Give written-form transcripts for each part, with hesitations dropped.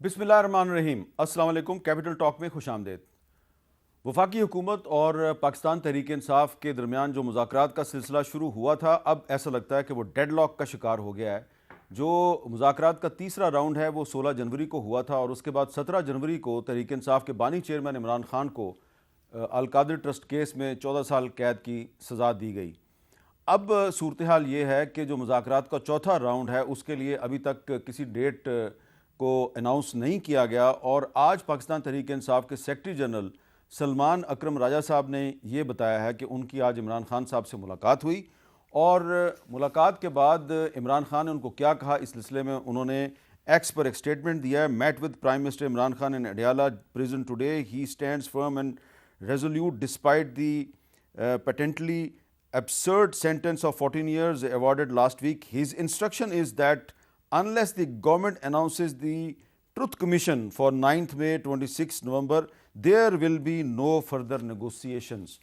بسم اللہ الرحمن الرحیم۔ السلام علیکم۔ کیپٹل ٹاک میں خوش آمدید۔ وفاقی حکومت اور پاکستان تحریک انصاف کے درمیان جو مذاکرات کا سلسلہ شروع ہوا تھا، اب ایسا لگتا ہے کہ وہ ڈیڈ لاک کا شکار ہو گیا ہے۔ جو مذاکرات کا تیسرا راؤنڈ ہے وہ 16 جنوری کو ہوا تھا، اور اس کے بعد 17 جنوری کو تحریک انصاف کے بانی چیئرمین عمران خان کو القادر ٹرسٹ کیس میں 14 سال قید کی سزا دی گئی۔ اب صورتحال یہ ہے کہ جو مذاکرات کا چوتھا راؤنڈ ہے اس کے لیے ابھی تک کسی ڈیٹ کو اناؤنس نہیں کیا گیا، اور آج پاکستان تحریک انصاف کے سیکرٹری جنرل سلمان اکرم راجہ صاحب نے یہ بتایا ہے کہ ان کی آج عمران خان صاحب سے ملاقات ہوئی، اور ملاقات کے بعد عمران خان نے ان کو کیا کہا اس سلسلے میں انہوں نے ایکس پر ایک سٹیٹمنٹ دیا ہے۔ Met with prime minister Imran Khan in Adiala prison today, he stands firm and resolute despite the patently absurd sentence of 14 years awarded last week. His instruction is that unless the government announces the Truth Commission for 9th May 26 November, there will be no further negotiations.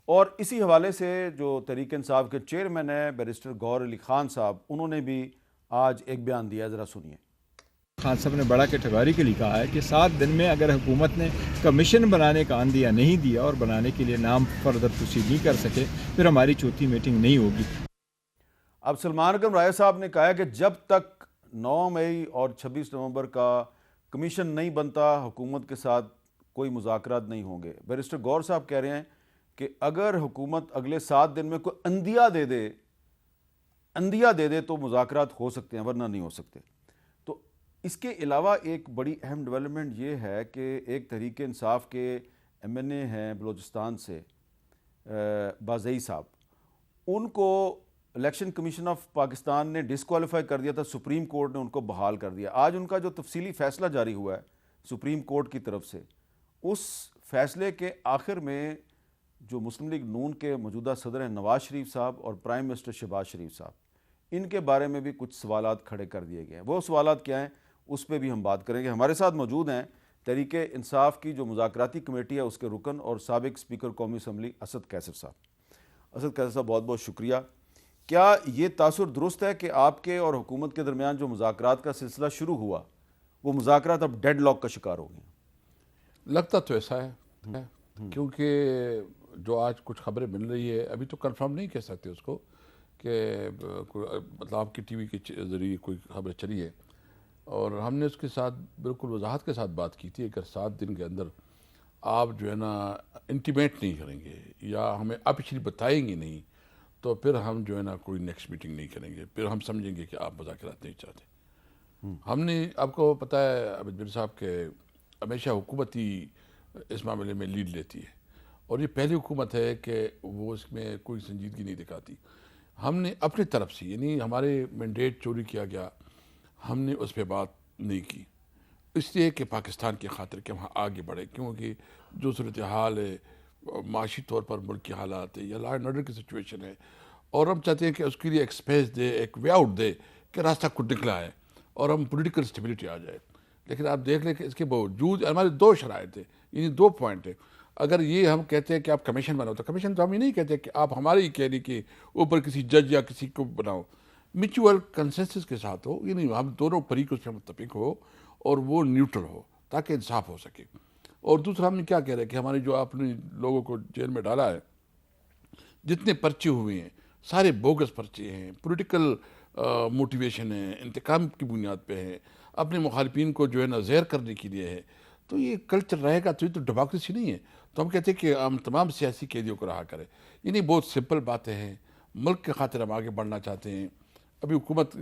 اور اسی حوالے سے جو تحریک انصاف کے chairman ہیں barrister گوہر علی خان صاحب، انہوں نے بھی آج ایک بیان دیا، ذرا سنیے۔ خان صاحب نے بڑا کیٹیگوریکلی کہا ہے کہ 7 دن میں اگر حکومت نے کمیشن بنانے کا عندیہ نہیں دیا اور بنانے کے لیے نام فردر پروسیڈ نہیں کر سکے، پھر ہماری چوتھی میٹنگ نہیں ہوگی۔ اب سلمان اکرم راجہ صاحب نے کہا ہے کہ جب تک 9 مئی اور 26 نومبر کا کمیشن نہیں بنتا، حکومت کے ساتھ کوئی مذاکرات نہیں ہوں گے۔ بیرسٹر گور صاحب کہہ رہے ہیں کہ اگر حکومت اگلے 7 دن میں کوئی عندیہ دے دے تو مذاکرات ہو سکتے ہیں، ورنہ نہیں ہو سکتے۔ تو اس کے علاوہ ایک بڑی اہم ڈیولپمنٹ یہ ہے کہ ایک تحریک انصاف کے ایم این اے ہیں بلوچستان سے، بازئی صاحب، ان کو الیکشن کمیشن آف پاکستان نے ڈسکوالیفائی کر دیا تھا، سپریم کورٹ نے ان کو بحال کر دیا۔ آج ان کا جو تفصیلی فیصلہ جاری ہوا ہے سپریم کورٹ کی طرف سے، اس فیصلے کے آخر میں جو مسلم لیگ نون کے موجودہ صدر ہیں نواز شریف صاحب اور پرائم منسٹر شہباز شریف صاحب، ان کے بارے میں بھی کچھ سوالات کھڑے کر دیے گئے ہیں۔ وہ سوالات کیا ہیں اس پہ بھی ہم بات کریں گے۔ ہمارے ساتھ موجود ہیں تحریک انصاف کی جو مذاکراتی کمیٹی ہے اس کے رکن اور سابق اسپیکر قومی اسمبلی اسد کیسر صاحب۔ اسد کیسر صاحب، بہت بہت شکریہ۔ کیا یہ تاثر درست ہے کہ آپ کے اور حکومت کے درمیان جو مذاکرات کا سلسلہ شروع ہوا وہ مذاکرات اب ڈیڈ لاک کا شکار ہو گئے؟ لگتا تو ایسا ہے، کیونکہ جو آج کچھ خبریں مل رہی ہے، ابھی تو کنفرم نہیں کہہ سکتے اس کو کہ مطلب آپ کی ٹی وی کے ذریعے کوئی خبر چلی ہے، اور ہم نے اس کے ساتھ بالکل وضاحت کے ساتھ بات کی تھی، اگر 7 دن کے اندر آپ جو ہے نا انٹیمیٹ نہیں کریں گے یا ہمیں آفیشلی بتائیں گے نہیں، تو پھر ہم جو ہے نا کوئی نیکسٹ میٹنگ نہیں کریں گے، پھر ہم سمجھیں گے کہ آپ مذاکرات نہیں چاہتے۔ ہم نے، آپ کو پتہ ہے عابد میر صاحب کہ ہمیشہ حکومت ہی اس معاملے میں لیڈ لیتی ہے، اور یہ پہلی حکومت ہے کہ وہ اس میں کوئی سنجیدگی نہیں دکھاتی۔ ہم نے اپنی طرف سے، یعنی ہمارے مینڈیٹ چوری کیا گیا، ہم نے اس پہ بات نہیں کی، اس لیے کہ پاکستان کی خاطر کہ وہاں آگے بڑھے، کیونکہ جو صورتحال ہے، معاشی طور پر ملک کے حالات ہے یا لا اینڈ آرڈر کی سچویشن ہے، اور ہم چاہتے ہیں کہ اس کے لیے ایک اسپیس دے، ایک وے آؤٹ دے کہ راستہ خود نکلا ہے اور ہم پولیٹیکل اسٹیبلٹی آ جائے۔ لیکن آپ دیکھ لیں کہ اس کے باوجود ہمارے 2 شرائط ہیں، یعنی 2 پوائنٹ ہیں۔ اگر یہ ہم کہتے ہیں کہ آپ کمیشن بناؤ، تو کمیشن تو ہم یہ نہیں کہتے کہ آپ ہمارے ہی کہنے کے اوپر کسی جج یا کسی کو بناؤ، میچول کنسنسس کے ساتھ ہو، یعنی ہم دونوں فریق اس پہ متفق ہو اور وہ نیوٹرل ہو تاکہ انصاف ہو سکے۔ اور دوسرا ہم نے کیا کہہ رہے ہیں کہ ہمارے جو آپ نے لوگوں کو جیل میں ڈالا ہے، جتنے پرچے ہوئے ہیں سارے بوگس پرچے ہیں، پولیٹیکل موٹیویشن ہے، انتقام کی بنیاد پہ ہے، اپنے مخالفین کو جو ہے نا زہر کرنے کے لیے ہے، تو یہ کلچر رہے گا تو یہ تو ڈیموکریسی نہیں ہے۔ تو ہم کہتے ہیں کہ ہم تمام سیاسی قیدیوں کو رہا کریں، یعنی بہت سمپل باتیں ہیں، ملک کے خاطر ہم آگے بڑھنا چاہتے ہیں۔ ابھی حکومت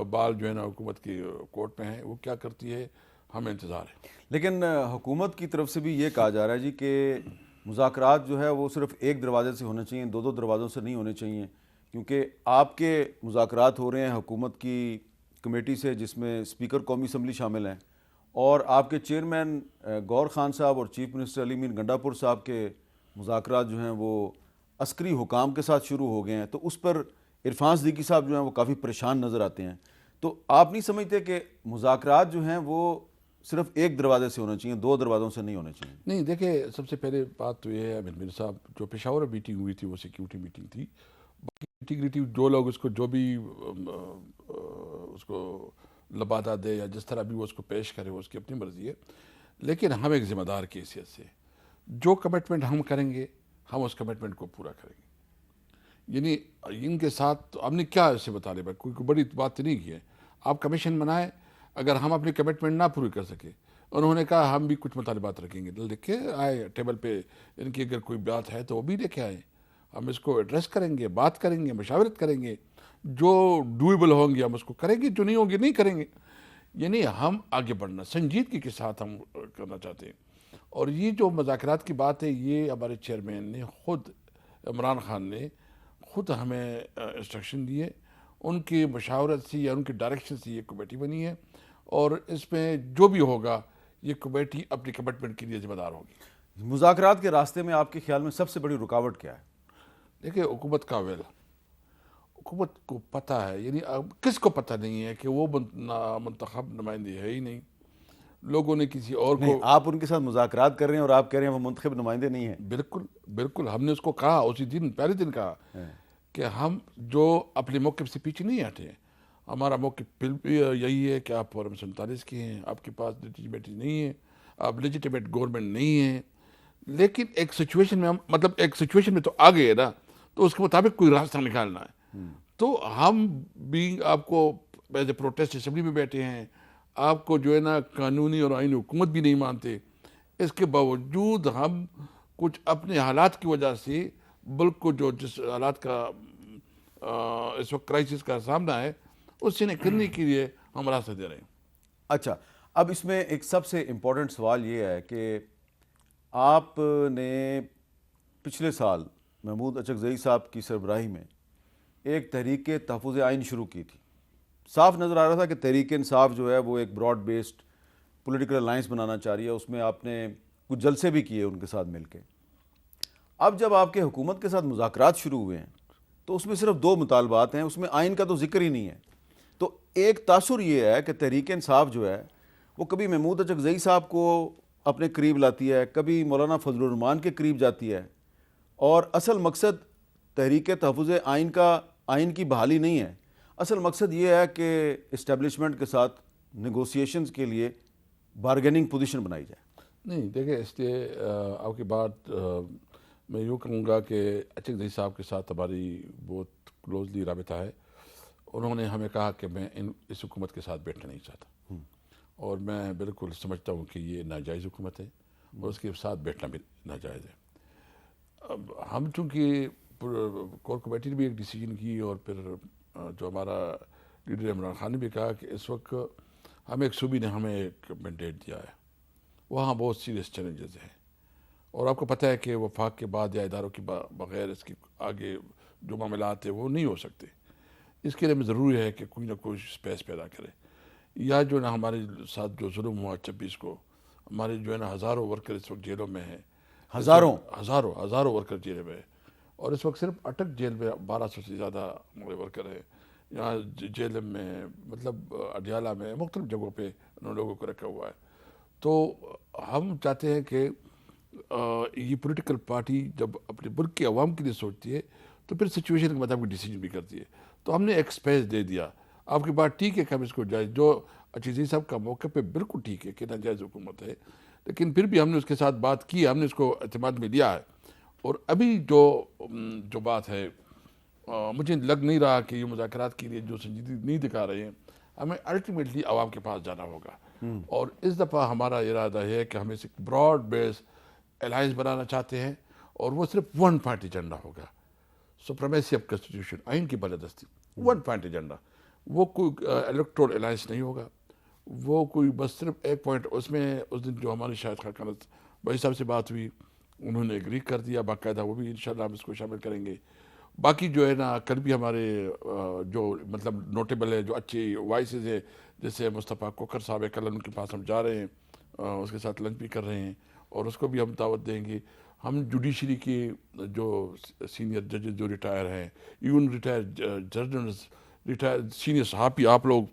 بال جو ہے نا حکومت کی کورٹ میں ہے، وہ کیا کرتی ہے ہمیں انتظار ہے۔ لیکن حکومت کی طرف سے بھی یہ کہا جا رہا ہے جی کہ مذاکرات جو ہے وہ صرف ایک دروازے سے ہونے چاہیے، 2 دروازوں سے نہیں ہونے چاہیے، کیونکہ آپ کے مذاکرات ہو رہے ہیں حکومت کی کمیٹی سے جس میں اسپیکر قومی اسمبلی شامل ہیں، اور آپ کے چیئرمین گور خان صاحب اور چیف منسٹر علی میر گنڈا پور صاحب کے مذاکرات جو ہیں وہ عسکری حکام کے ساتھ شروع ہو گئے ہیں، تو اس پر عرفان صدیقی صاحب جو ہیں وہ کافی پریشان نظر آتے ہیں۔ تو آپ نہیں سمجھتے کہ مذاکرات جو ہیں وہ صرف ایک دروازے سے ہونا چاہیے، 2 دروازوں سے نہیں ہونے چاہیے؟ نہیں، دیکھیں، سب سے پہلے بات تو یہ ہے عابد میر صاحب، جو پشاور میٹنگ ہوئی تھی وہ سیکیورٹی میٹنگ تھی، باقی انٹیگریٹی جو لوگ اس کو جو بھی اس کو لبادہ دے یا جس طرح بھی وہ اس کو پیش کرے، وہ اس کی اپنی مرضی ہے، لیکن ہم ایک ذمہ دار کی حیثیت سے جو کمٹمنٹ ہم کریں گے ہم اس کمٹمنٹ کو پورا کریں گے. یعنی ان کے ساتھ ہم نے کیا اسے مطالبہ ہے، کوئی بڑی بات نہیں کی ہے. آپ کمیشن بنائیں، اگر ہم اپنی کمٹمنٹ نہ پوری کر سکے، انہوں نے کہا ہم بھی کچھ مطالبات رکھیں گے، لکھے آئے ٹیبل پہ، ان کی اگر کوئی بات ہے تو وہ بھی لے کے آئیں، ہم اس کو ایڈریس کریں گے، بات کریں گے، مشاورت کریں گے، جو ڈویبل ہوں گے ہم اس کو کریں گے، جو نہیں ہوں گے نہیں کریں گے. یعنی ہم آگے بڑھنا سنجیدگی کے ساتھ ہم کرنا چاہتے ہیں. اور یہ جو مذاکرات کی بات ہے، یہ ہمارے چیئرمین نے خود، عمران خان نے خود ہمیں انسٹرکشن دیے، ان کی مشاورت سے یا ان کی ڈائریکشن سے یہ کمیٹی بنی ہے، اور اس میں جو بھی ہوگا یہ کمیٹی اپنی کمٹمنٹ کے لیے ذمہ دار ہوگی. مذاکرات کے راستے میں آپ کے خیال میں سب سے بڑی رکاوٹ کیا ہے؟ دیکھیں، حکومت کا ویل، حکومت کو پتہ ہے، یعنی اب کس کو پتہ نہیں ہے کہ وہ منتخب نمائندے ہے ہی نہیں، لوگوں نے کسی اور نہیں، کو. آپ ان کے ساتھ مذاکرات کر رہے ہیں اور آپ کہہ رہے ہیں وہ منتخب نمائندے نہیں ہیں. بالکل بالکل، ہم نے اس کو کہا اسی دن، پہلے دن کہا کہ ہم جو اپنے موقف سے پیچھے نہیں ہٹے ہیں. ہمارا موقف یہی ہے کہ آپ فارم 47 کے ہیں، آپ کے پاس لیجیٹمیٹی نہیں ہے، آپ لیجیٹمیٹ گورنمنٹ نہیں ہیں، لیکن ایک سچویشن میں ہم، مطلب ایک سچویشن میں تو آ گئے نا، تو اس کے مطابق کوئی راستہ نکالنا ہے. تو ہم بھی آپ کو ایز اے پروٹیسٹ اسمبلی میں بیٹھے ہیں، آپ کو جو ہے نا قانونی اور آئینی حکومت بھی نہیں مانتے، اس کے باوجود ہم کچھ اپنے حالات کی وجہ سے ملک کو جو جس حالات کا اس وقت کرائسس کا سامنا ہے، اس سے نکلنے کے لیے ہم راستہ دے رہے ہیں. اچھا، اب اس میں ایک سب سے امپورٹنٹ سوال یہ ہے کہ آپ نے پچھلے سال محمود اچکزئی صاحب کی سربراہی میں ایک تحریک تحفظ آئین شروع کی تھی. صاف نظر آ رہا تھا کہ تحریک انصاف جو ہے وہ ایک براڈ بیسڈ پولیٹیکل الائنس بنانا چاہ رہی ہے. اس میں آپ نے کچھ جلسے بھی کیے ان کے ساتھ مل کے. اب جب آپ کے حکومت کے ساتھ مذاکرات شروع ہوئے ہیں تو اس میں صرف 2 مطالبات ہیں، اس میں آئین کا تو ذکر ہی نہیں ہے. تو ایک تاثر یہ ہے کہ تحریک انصاف جو ہے وہ کبھی محمود اچکزئی صاحب کو اپنے قریب لاتی ہے، کبھی مولانا فضل الرحمان کے قریب جاتی ہے، اور اصل مقصد تحریک تحفظ آئین کی بحالی نہیں ہے. اصل مقصد یہ ہے کہ اسٹیبلشمنٹ کے ساتھ نیگوسیشنز کے لیے بارگیننگ پوزیشن بنائی جائے. نہیں، دیکھیں، اس لیے آپ کی بات میں یوں کہوں گا کہ اچکزئی صاحب کے ساتھ ہماری بہت کلوزلی رابطہ ہے. انہوں نے ہمیں کہا کہ میں اس حکومت کے ساتھ بیٹھنا نہیں چاہتا، اور میں بالکل سمجھتا ہوں کہ یہ ناجائز حکومت ہے اور اس کے ساتھ بیٹھنا بھی ناجائز ہے. اب ہم چونکہ کور کمیٹی نے بھی ایک ڈیسیجن کی، اور پھر جو ہمارا لیڈر عمران خان نے بھی کہا کہ اس وقت ہمیں ایک صوبی نے ہمیں ایک مینڈیٹ دیا ہے، وہاں بہت سیریس چیلنجز ہیں، اور آپ کو پتہ ہے کہ وفاق کے بعد یا اداروں کے بغیر اس کے آگے جو معاملات ہیں وہ نہیں ہو سکتے. اس کے لیے ہمیں ضروری ہے کہ کوئی نہ کوئی اسپیس پیدا کرے. یا جو نا ہمارے ساتھ جو ظلم ہوا 26 کو، ہمارے جو ہے نا ہزاروں ورکر اس وقت جیلوں میں ہیں، ہزاروں ورکر جیلوں میں ہیں، اور اس وقت صرف اٹک جیل میں 1200 سے زیادہ ہمارے ورکر ہیں. یہاں جیل میں، مطلب اڈیالہ میں، مختلف جگہوں پہ انہوں لوگوں کو رکھا ہوا ہے. تو ہم چاہتے ہیں کہ یہ پولیٹیکل پارٹی جب اپنے ملک کے عوام کے لیے سوچتی ہے تو پھر سچویشن کے مطابق ڈیسیجن بھی کرتی ہے. تو ہم نے ایک اسپیس دے دیا. آپ کی بات ٹھیک ہے کہ ہم اس کو جائز، جو اچکزئی صاحب کا موقع پہ بالکل ٹھیک ہے کہ ناجائز حکومت ہے، لیکن پھر بھی ہم نے اس کے ساتھ بات کی، ہم نے اس کو اعتماد میں لیا ہے. اور ابھی جو بات ہے، مجھے لگ نہیں رہا کہ یہ مذاکرات کے لیے جو سنجیدگی نہیں دکھا رہے ہیں. ہمیں الٹیمیٹلی عوام کے پاس جانا ہوگا، اور اس دفعہ ہمارا ارادہ ہے کہ ہم اس ایک براڈ بیس الائنس بنانا چاہتے ہیں، اور وہ صرف 1 پوائنٹ ایجنڈا ہوگا، سپریمیسی آف کنسٹیٹیوشن، آئین کی بالادستی. 1 پوائنٹ ایجنڈا، وہ کوئی الیکٹورل الائنس نہیں ہوگا، وہ کوئی بس صرف 1 پوائنٹ. اس میں اس دن جو ہماری شاہد خاقان بھائی صاحب سے بات ہوئی، انہوں نے ایگری کر دیا باقاعدہ، وہ بھی انشاءاللہ ہم اس کو شامل کریں گے. باقی جو ہے نا، کل بھی ہمارے جو مطلب نوٹیبل ہے، جو اچھی وائسز ہے، جیسے مصطفیٰ کوکر صاحب ہے، کل ان کے پاس ہم جا رہے ہیں، اس کے ساتھ لنچ بھی کر رہے ہیں، اور اس کو بھی ہم دعوت دیں گے. ہم جوڈیشری کے جو سینئر ججز جو ریٹائر ہیں، ایون ریٹائر ججز، ریٹائر سینئر صحافی، آپ لوگ،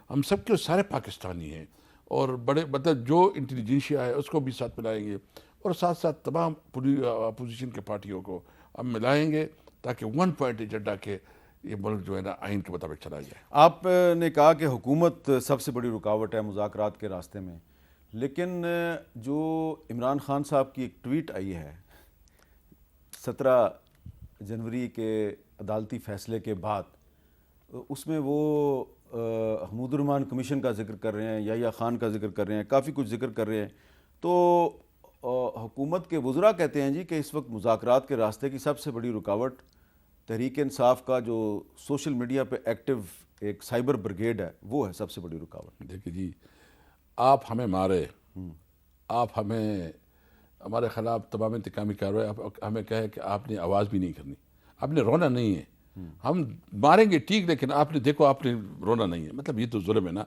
ہم سب کے سارے پاکستانی ہیں، اور بڑے مطلب جو انٹیلیجنشیا ہے اس کو بھی ساتھ ملائیں گے، اور ساتھ ساتھ تمام اپوزیشن کے پارٹیوں کو ہم ملائیں گے، تاکہ 1 پوائنٹ ایجنڈا کے یہ ملک جو ہے نا آئین کے مطابق چلا جائے۔ آپ نے کہا کہ حکومت سب سے بڑی رکاوٹ ہے مذاکرات کے راستے میں، لیکن جو عمران خان صاحب کی ایک ٹویٹ آئی ہے 17 جنوری کے عدالتی فیصلے کے بعد، اس میں وہ حمود الرحمان کمیشن کا ذکر کر رہے ہیں، یحییٰ خان کا ذکر کر رہے ہیں، کافی کچھ ذکر کر رہے ہیں، تو حکومت کے وزراء کہتے ہیں جی کہ اس وقت مذاکرات کے راستے کی سب سے بڑی رکاوٹ تحریک انصاف کا جو سوشل میڈیا پہ ایکٹیو ایک سائبر بریگیڈ ہے وہ ہے سب سے بڑی رکاوٹ۔ دیکھیے جی، آپ ہمیں مارے، آپ ہمیں ہمارے خلاف تمام انتقامی کارروائی، آپ ہمیں کہے کہ آپ نے آواز بھی نہیں کرنی، آپ نے رونا نہیں ہے، ہم ماریں گے ٹھیک لیکن آپ نے دیکھو آپ نے رونا نہیں ہے، مطلب یہ تو ظلم ہے نا۔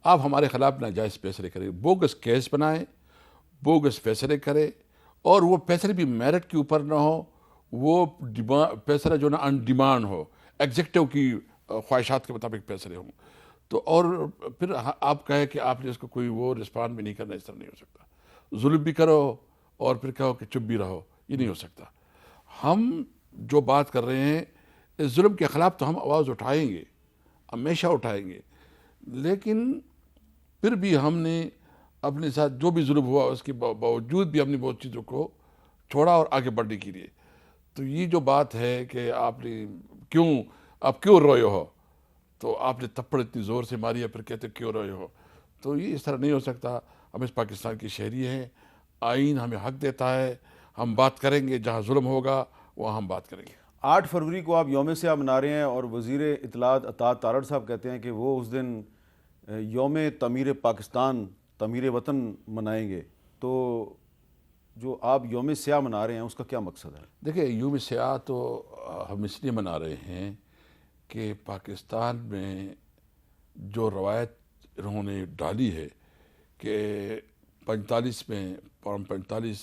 آپ ہمارے خلاف ناجائز فیصلے کریں، بوگس کیس بنائیں، بوگس فیصلے کرے، اور وہ فیصلے بھی میرٹ کے اوپر نہ ہو، وہ فیصلہ جو نا ان ڈیمانڈ ہو، ایگزیکٹو کی خواہشات کے مطابق فیصلے ہوں، تو اور پھر آپ کہے کہ آپ نے اس کو کوئی وہ رسپانڈ بھی نہیں کرنا، اس طرح نہیں ہو سکتا۔ ظلم بھی کرو اور پھر کہو کہ چپ بھی رہو، یہ نہیں ہو سکتا۔ ہم جو بات کر رہے ہیں اس ظلم کے خلاف تو ہم آواز اٹھائیں گے، ہمیشہ اٹھائیں گے، لیکن پھر بھی ہم نے اپنے ساتھ جو بھی ظلم ہوا اس کے باوجود بھی ہم نے بہت چیزوں کو چھوڑا اور آگے بڑھنے کے لیے۔ تو یہ جو بات ہے کہ آپ کیوں روئے ہو، تو آپ نے تھپڑ اتنی زور سے ماری ہے پھر کہتے کیوں روئے ہو، تو یہ اس طرح نہیں ہو سکتا۔ ہم اس پاکستان کی شہری ہیں، آئین ہمیں حق دیتا ہے، ہم بات کریں گے، جہاں ظلم ہوگا وہاں ہم بات کریں گے۔ 8 فروری کو آپ یوم سیاہ منا رہے ہیں اور وزیر اطلاعات عطا تارڑ صاحب کہتے ہیں کہ وہ اس دن یوم تعمیر پاکستان، تعمیر وطن منائیں گے، تو جو آپ یوم سیاہ منا رہے ہیں اس کا کیا مقصد ہے؟ دیکھیں، یوم سیاہ تو ہم اس لیے منا رہے ہیں کہ پاکستان میں جو روایت انہوں نے ڈالی ہے کہ 45 میں فارم 45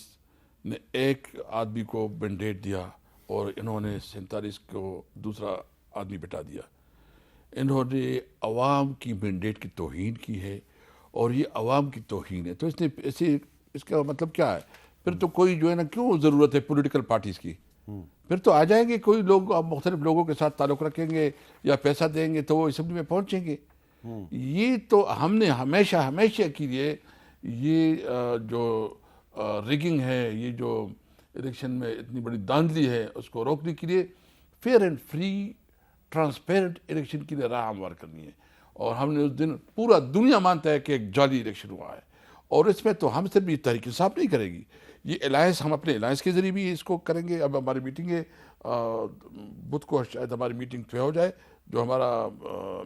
نے ایک آدمی کو مینڈیٹ دیا اور انہوں نے 47 کو دوسرا آدمی بٹا دیا، انہوں نے عوام کی مینڈیٹ کی توہین کی ہے، اور یہ عوام کی توہین ہے، تو اس کا مطلب کیا ہے؟ پھر تو کوئی جو ہے نا کیوں ضرورت ہے پولیٹیکل پارٹیز کی؟ پھر تو آ جائیں گے کوئی لوگ، آپ مختلف لوگوں کے ساتھ تعلق رکھیں گے یا پیسہ دیں گے تو وہ اسمبلی میں پہنچیں گے۔ یہ تو ہم نے ہمیشہ کے لیے یہ جو ریگنگ ہے، یہ جو الیکشن میں اتنی بڑی دھاندلی ہے، اس کو روکنے کے لیے fair and free transparent election کے لیے راہ ہموار کرنی ہے، اور ہم نے اس دن پورا دنیا مانتا ہے کہ ایک جعلی الیکشن ہوا ہے، اور اس میں تو ہم صرف بھی تحریک انصاف نہیں کرے گی، یہ الائنس ہم اپنے الائنس کے ذریعے بھی اس کو کریں گے۔ اب ہماری میٹنگ ہے بدھ کو، شاید ہماری میٹنگ طے ہو جائے، جو ہمارا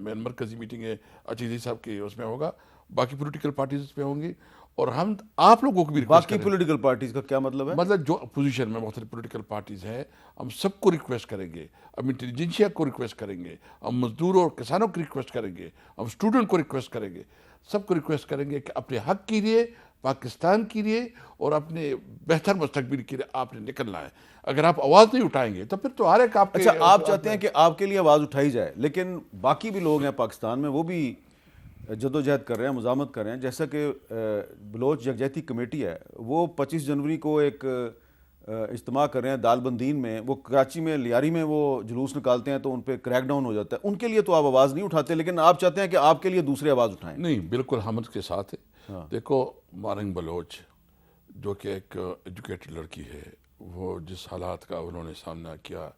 مین مرکزی میٹنگ ہے اچیزی صاحب کی، اس میں ہوگا، باقی پولیٹیکل پارٹیز اس میں ہوں گی، اور ہم آپ لوگوں کو بھی ریکویسٹ باقی پولیٹیکل پارٹیز کا کیا مطلب ہے؟ مطلب جو اپوزیشن میں مختلف پولیٹیکل پارٹیز ہیں، ہم سب کو ریکویسٹ کریں گے، ہم انٹیلیجنسیا کو ریکویسٹ کریں گے، ہم مزدوروں اور کسانوں کو ریکویسٹ کریں گے، ہم اسٹوڈنٹ کو ریکویسٹ کریں گے، سب کو ریکویسٹ کریں گے کہ اپنے حق کے لیے، پاکستان کے لیے اور اپنے بہتر مستقبل کے لیے آپ نے نکلنا ہے۔ اگر آپ آواز نہیں اٹھائیں گے تو پھر تو ہر ایک آپ اچھا، آپ چاہتے ہیں کہ آپ کے لیے آواز اٹھائی جائے، لیکن باقی بھی لوگ ہیں پاکستان میں، وہ بھی جدوجہد کر رہے ہیں، مزاحمت کر رہے ہیں، جیسا کہ بلوچ یکجہتی کمیٹی ہے، وہ 25 جنوری کو ایک اجتماع کر رہے ہیں دال بندین میں، وہ کراچی میں لیاری میں وہ جلوس نکالتے ہیں تو ان پہ کریک ڈاؤن ہو جاتا ہے، ان کے لیے تو آپ آواز نہیں اٹھاتے، لیکن آپ چاہتے ہیں کہ آپ کے لیے دوسرے آواز اٹھائیں۔ نہیں، بالکل ہم اس کے ساتھ ہیں۔ دیکھو، مارنگ بلوچ جو کہ ایک ایجوکیٹڈ لڑکی ہے، وہ جس حالات کا انہوں نے سامنا کیا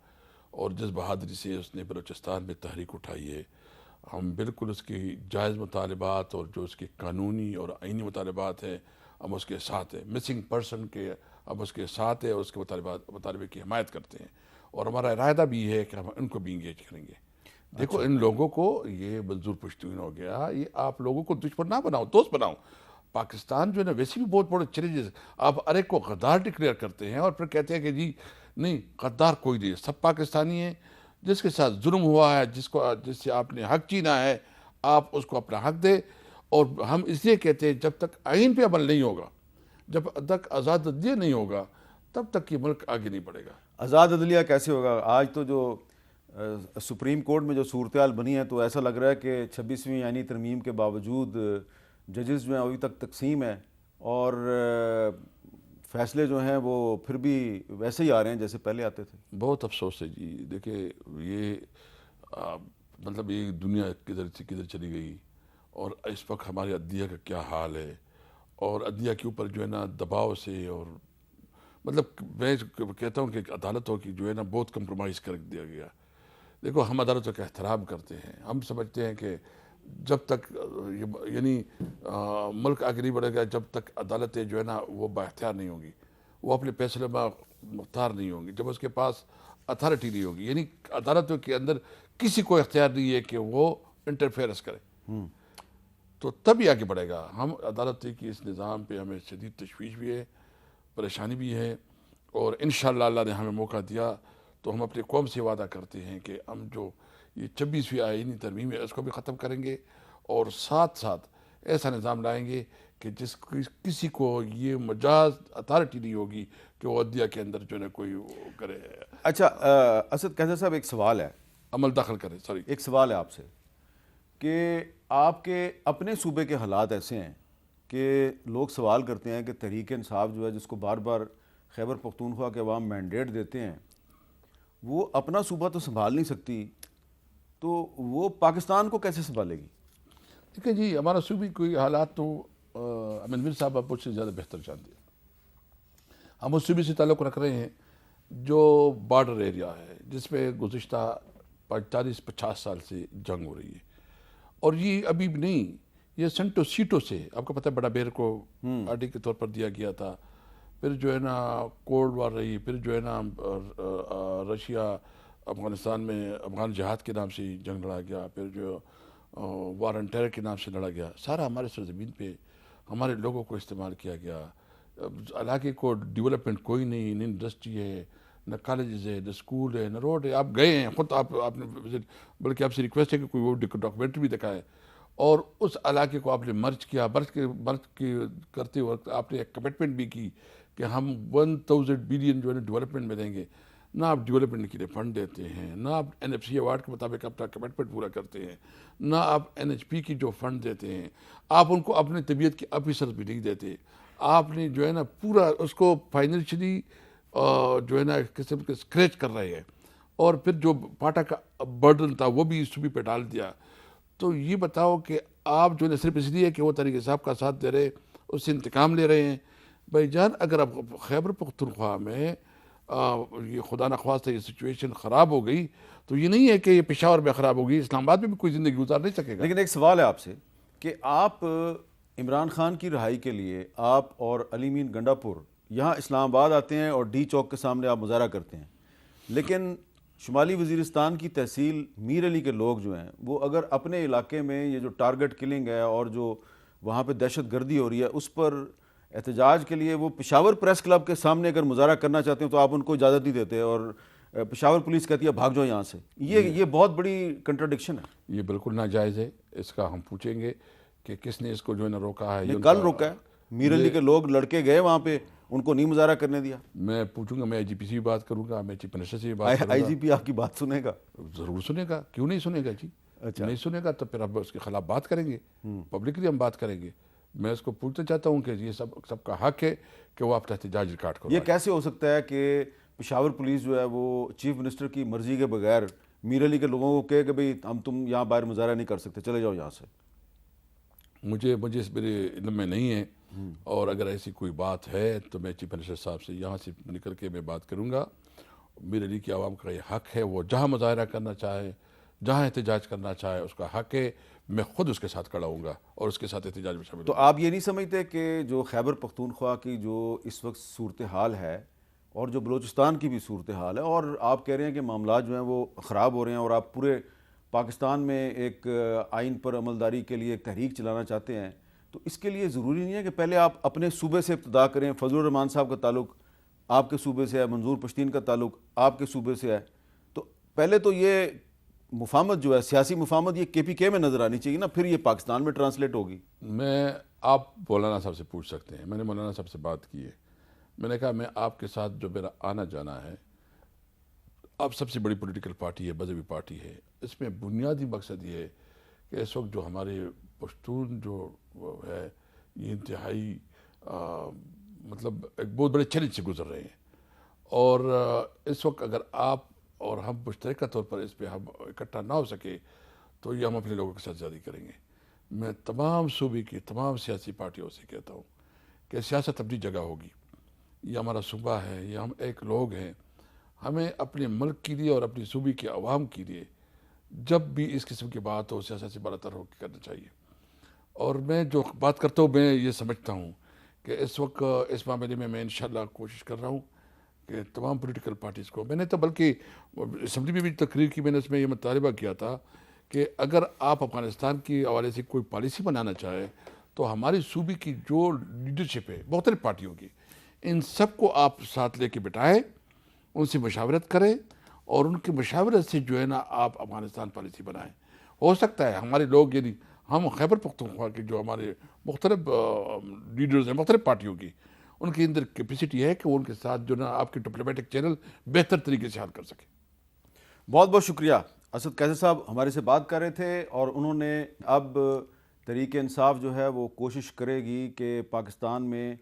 اور جس بہادری سے اس نے بلوچستان میں تحریک اٹھائی ہے، ہم بالکل اس کی جائز مطالبات اور جو اس کی قانونی اور آئینی مطالبات ہیں ہم اس کے ساتھ ہیں، مسنگ پرسن کے ہم اس کے ساتھ ہیں، اس کے مطالبے کی حمایت کرتے ہیں، اور ہمارا ارادہ بھی ہے کہ ہم ان کو بھی انگیج کریں گے۔ دیکھو، ان لوگوں کو یہ منظور پشتین ہو گیا، یہ آپ لوگوں کو دشمن نہ بناؤ، دوست بناؤ۔ پاکستان جو ہے نا ویسے بھی بہت بڑے چیلنجز، آپ ہر ایک کو غدار ڈکلیئر کرتے ہیں اور پھر کہتے ہیں کہ جی نہیں، غدار کوئی نہیں، سب پاکستانی ہیں، جس کے ساتھ ظلم ہوا ہے، جس سے آپ نے حق چینا ہے، آپ اس کو اپنا حق دے۔ اور ہم اس لیے کہتے ہیں جب تک آئین پہ عمل نہیں ہوگا، جب تک آزاد عدلیہ نہیں ہوگا، تب تک یہ ملک آگے نہیں بڑھے گا۔ آزاد عدلیہ کیسے ہوگا؟ آج تو جو سپریم کورٹ میں جو صورتحال بنی ہے تو ایسا لگ رہا ہے کہ 26ویں آئینی ترمیم کے باوجود ججز جو ہیں ابھی تک تقسیم ہے، اور فیصلے جو ہیں وہ پھر بھی ویسے ہی آ رہے ہیں جیسے پہلے آتے تھے۔ بہت افسوس ہے جی۔ دیکھیں، یہ مطلب یہ دنیا کدھر سے کدھر چلی گئی، اور اس وقت ہمارے عدلیہ کا کیا حال ہے، اور عدلیہ کے اوپر جو ہے نا دباؤ سے، اور مطلب میں کہتا ہوں کہ عدالتوں کی جو ہے نا بہت کمپرومائز کر دیا گیا. دیکھو ہم عدالتوں کا احترام کرتے ہیں، ہم سمجھتے ہیں کہ جب تک یعنی ملک آگے نہیں بڑھے گا جب تک عدالتیں جو ہے نا وہ با اختیار نہیں ہوں گی، وہ اپنے فیصلے میں مختار نہیں ہوں گی، جب اس کے پاس اتھارٹی نہیں ہوگی. یعنی عدالتوں کے اندر کسی کو اختیار نہیں ہے کہ وہ انٹرفیئرنس کرے، تو تب ہی آگے بڑھے گا. ہم عدالت کی اس نظام پہ ہمیں شدید تشویش بھی ہے، پریشانی بھی ہے، اور انشاءاللہ اللہ نے ہمیں موقع دیا تو ہم اپنی قوم سے وعدہ کرتے ہیں کہ ہم جو یہ 26ویں آئینی ترمیم ہے اس کو بھی ختم کریں گے، اور ساتھ ساتھ ایسا نظام لائیں گے کہ کسی کو یہ مجاز اتھارٹی نہیں ہوگی کہ وہ عدلیہ کے اندر جو ہے کوئی وہ کرے، اچھا اسد قیصر صاحب، ایک سوال ہے، عمل داخل کرے. سوری، ایک سوال ہے آپ سے کہ آپ کے اپنے صوبے کے حالات ایسے ہیں کہ لوگ سوال کرتے ہیں کہ تحریک انصاف جو ہے، جس کو بار بار خیبر پختونخوا کے عوام مینڈیٹ دیتے ہیں، وہ اپنا صوبہ تو سنبھال نہیں سکتی، تو وہ پاکستان کو کیسے سنبھالے گی؟ ٹھیک ہے جی، ہمارا صوبی کوئی حالات تو امین میر صاحب آپ مجھ سے زیادہ بہتر جانتے ہیں. ہم اس صوبے سے تعلق رکھ رہے ہیں جو بارڈر ایریا ہے، جس میں گزشتہ 40-50 سال سے جنگ ہو رہی ہے، اور یہ ابھی بھی نہیں، یہ سنٹو سیٹوں سے آپ کو پتہ ہے بڑا بیر کو پارٹی کے طور پر دیا گیا تھا، پھر جو ہے نا کولڈ وار رہی، پھر جو ہے نا رشیا افغانستان میں افغان جہاد کے نام سے جنگ لڑا گیا، پھر جو وار آن ٹیرر کے نام سے لڑا گیا. سارا ہمارے سرزمین پہ ہمارے لوگوں کو استعمال کیا گیا. علاقے کو ڈیولپمنٹ کوئی نہیں، نہ انڈسٹری ہے، نہ کالجز ہے، نہ اسکول ہے، نہ روڈ ہے. آپ گئے ہیں خود، آپ نے بلکہ آپ سے ریکویسٹ ہے کہ کوئی وہ ڈاکومنٹری بھی دکھائے، اور اس علاقے کو آپ نے مرج کیا. مرج کرتے وقت آپ نے ایک کمٹمنٹ بھی کی کہ ہم 1000 بلین جو ہے نا ڈیولپمنٹ میں دیں گے. نہ آپ ڈیولپمنٹ کے لیے فنڈ دیتے ہیں، نہ آپ NFC ایوارڈ کے مطابق اپنا کمٹمنٹ پورا کرتے ہیں، نہ آپ NHP کی جو فنڈ دیتے ہیں، آپ ان کو اپنے طبیعت کے آفیسر بھی نہیں دیتے. آپ نے جو ہے نا پورا اس کو فائنینشلی جو ہے نا ایک قسم کے اسکریچ کر رہے ہیں، اور پھر جو پاٹا کا برڈن تھا وہ بھی صوبے پہ ڈال دیا. تو یہ بتاؤ کہ آپ جو ہے صرف اس لیے کہ وہ طریقے صاحب کا ساتھ دے رہے، اس سے انتقام لے رہے ہیں. بھائی جان، اگر اب خیبر پختونخوا میں یہ خدا نخواستہ یہ سچویشن خراب ہو گئی تو یہ نہیں ہے کہ یہ پشاور میں خراب ہوگی، اسلام آباد میں بھی کوئی زندگی گزار نہیں سکے گا. لیکن ایک سوال ہے آپ سے کہ آپ عمران خان کی رہائی کے لیے آپ اور علی مین گنڈا پور یہاں اسلام آباد آتے ہیں اور ڈی چوک کے سامنے آپ مظاہرہ کرتے ہیں، لیکن شمالی وزیرستان کی تحصیل میر علی کے لوگ جو ہیں وہ اگر اپنے علاقے میں یہ جو ٹارگٹ کلنگ ہے اور جو وہاں پہ دہشت گردی ہو رہی ہے اس پر احتجاج کے لیے وہ پشاور پریس کلب کے سامنے اگر مظاہرہ کرنا چاہتے ہیں تو آپ ان کو اجازت نہیں دیتے، اور پشاور پولیس کہتی ہے بھاگ جاؤ یہاں سے. یہ بہت بڑی کنٹراڈکشن ہے. یہ بالکل ناجائز ہے، اس کا ہم پوچھیں گے کہ کس نے اس کو جو ہے نا روکا ہے. کل روکا ہے، میر علی کے لوگ لڑکے گئے وہاں پہ، ان کو نہیں مظاہرہ کرنے دیا. میں پوچھوں گا، میں IGP سے بھی بات کروں گا، میں چیف منسٹر سے بھی بات کروں گا. IGP آپ کی بات سنے گا؟ ضرور سنے گا، کیوں نہیں سنے گا جی. نہیں سنے گا تو پھر اب اس کے خلاف بات کریں گے، پبلکلی ہم بات کریں گے. میں اس کو پوچھنا چاہتا ہوں کہ یہ سب کا حق ہے کہ وہ اپنا احتجاج ریکارڈ کرو. یہ کیسے ہو سکتا ہے کہ پشاور پولیس جو ہے وہ چیف منسٹر کی مرضی کے بغیر میر علی کے لوگوں کو کہے کہ بھئی تم یہاں باہر مظاہرہ نہیں کر سکتے، چلے جاؤ یہاں سے؟ مجھے اس میرے علم میں نہیں ہے، اور اگر ایسی کوئی بات ہے تو میں چیف منسٹر صاحب سے یہاں سے نکل کے میں بات کروں گا. میر علی کی عوام کا یہ حق ہے، وہ جہاں مظاہرہ کرنا چاہے، جہاں احتجاج کرنا چاہے، اس کا حق ہے. میں خود اس کے ساتھ کھڑا ہوں گا اور اس کے ساتھ احتجاج میں شامل ہوں گا. تو آپ یہ نہیں سمجھتے کہ جو خیبر پختونخوا کی جو اس وقت صورتحال ہے اور جو بلوچستان کی بھی صورتحال ہے، اور آپ کہہ رہے ہیں کہ معاملات جو ہیں وہ خراب ہو رہے ہیں اور آپ پورے پاکستان میں ایک آئین پر عملداری کے لیے ایک تحریک چلانا چاہتے ہیں، تو اس کے لیے ضروری نہیں ہے کہ پہلے آپ اپنے صوبے سے ابتدا کریں؟ فضل الرحمان صاحب کا تعلق آپ کے صوبے سے ہے، منظور پشتین کا تعلق آپ کے صوبے سے ہے، تو پہلے تو یہ مفاہمت جو ہے، سیاسی مفاہمت، یہ KPK میں نظر آنی چاہیے نا، پھر یہ پاکستان میں ٹرانسلیٹ ہوگی. آپ مولانا صاحب سے پوچھ سکتے ہیں. میں نے مولانا صاحب سے بات کی ہے، میں نے کہا میں آپ کے ساتھ جو میرا آنا جانا ہے، آپ سب سے بڑی پولیٹیکل پارٹی ہے، مذہبی پارٹی ہے، اس میں بنیادی مقصد یہ ہے کہ اس وقت جو ہمارے پشتون جو ہے یہ انتہائی مطلب ایک بہت بڑے چیلنج سے گزر رہے ہیں، اور اس وقت اگر آپ اور ہم مشترکہ طور پر اس پہ ہم اکٹھا نہ ہو سکے تو یہ ہم اپنے لوگوں کے ساتھ زیادتی کریں گے. میں تمام صوبے کی تمام سیاسی پارٹیوں سے کہتا ہوں کہ سیاست اپنی جگہ ہوگی. یہ ہمارا صوبہ ہے, یہ ہم ایک لوگ ہیں. ہمیں اپنے ملک کے لیے اور اپنی صوبے کے عوام کے لیے جب بھی اس قسم کی بات ہو سیاست سے بالاتر ہو کے کرنا چاہیے. اور میں جو بات کرتا ہوں میں یہ سمجھتا ہوں کہ اس وقت اس معاملے میں انشاءاللہ کوشش کر رہا ہوں کہ تمام پولیٹیکل پارٹیز کو, میں نے تو بلکہ اسمبلی میں بھی تقریر کی, میں نے اس میں یہ مطالبہ کیا تھا کہ اگر آپ افغانستان کی حوالے سے کوئی پالیسی بنانا چاہے تو ہماری صوبے کی جو لیڈرشپ ہے مختلف پارٹیوں کی, ان سب کو آپ ساتھ لے کے بٹھائیں, ان سے مشاورت کریں اور ان کی مشاورت سے جو ہے نا آپ افغانستان پالیسی بنائیں. ہو سکتا ہے ہمارے لوگ یعنی ہم خیبر پختونخوا کے جو ہمارے مختلف لیڈرز ہیں مختلف پارٹیوں کی, ان کے اندر کیپیسٹی ہے کہ وہ ان کے ساتھ جو نا آپ کے ڈپلومیٹک چینل بہتر طریقے سے حل کر سکیں. بہت بہت شکریہ. اسد قیصر صاحب ہمارے سے بات کر رہے تھے اور انہوں نے اب تحریک انصاف جو ہے وہ کوشش کرے گی کہ پاکستان میں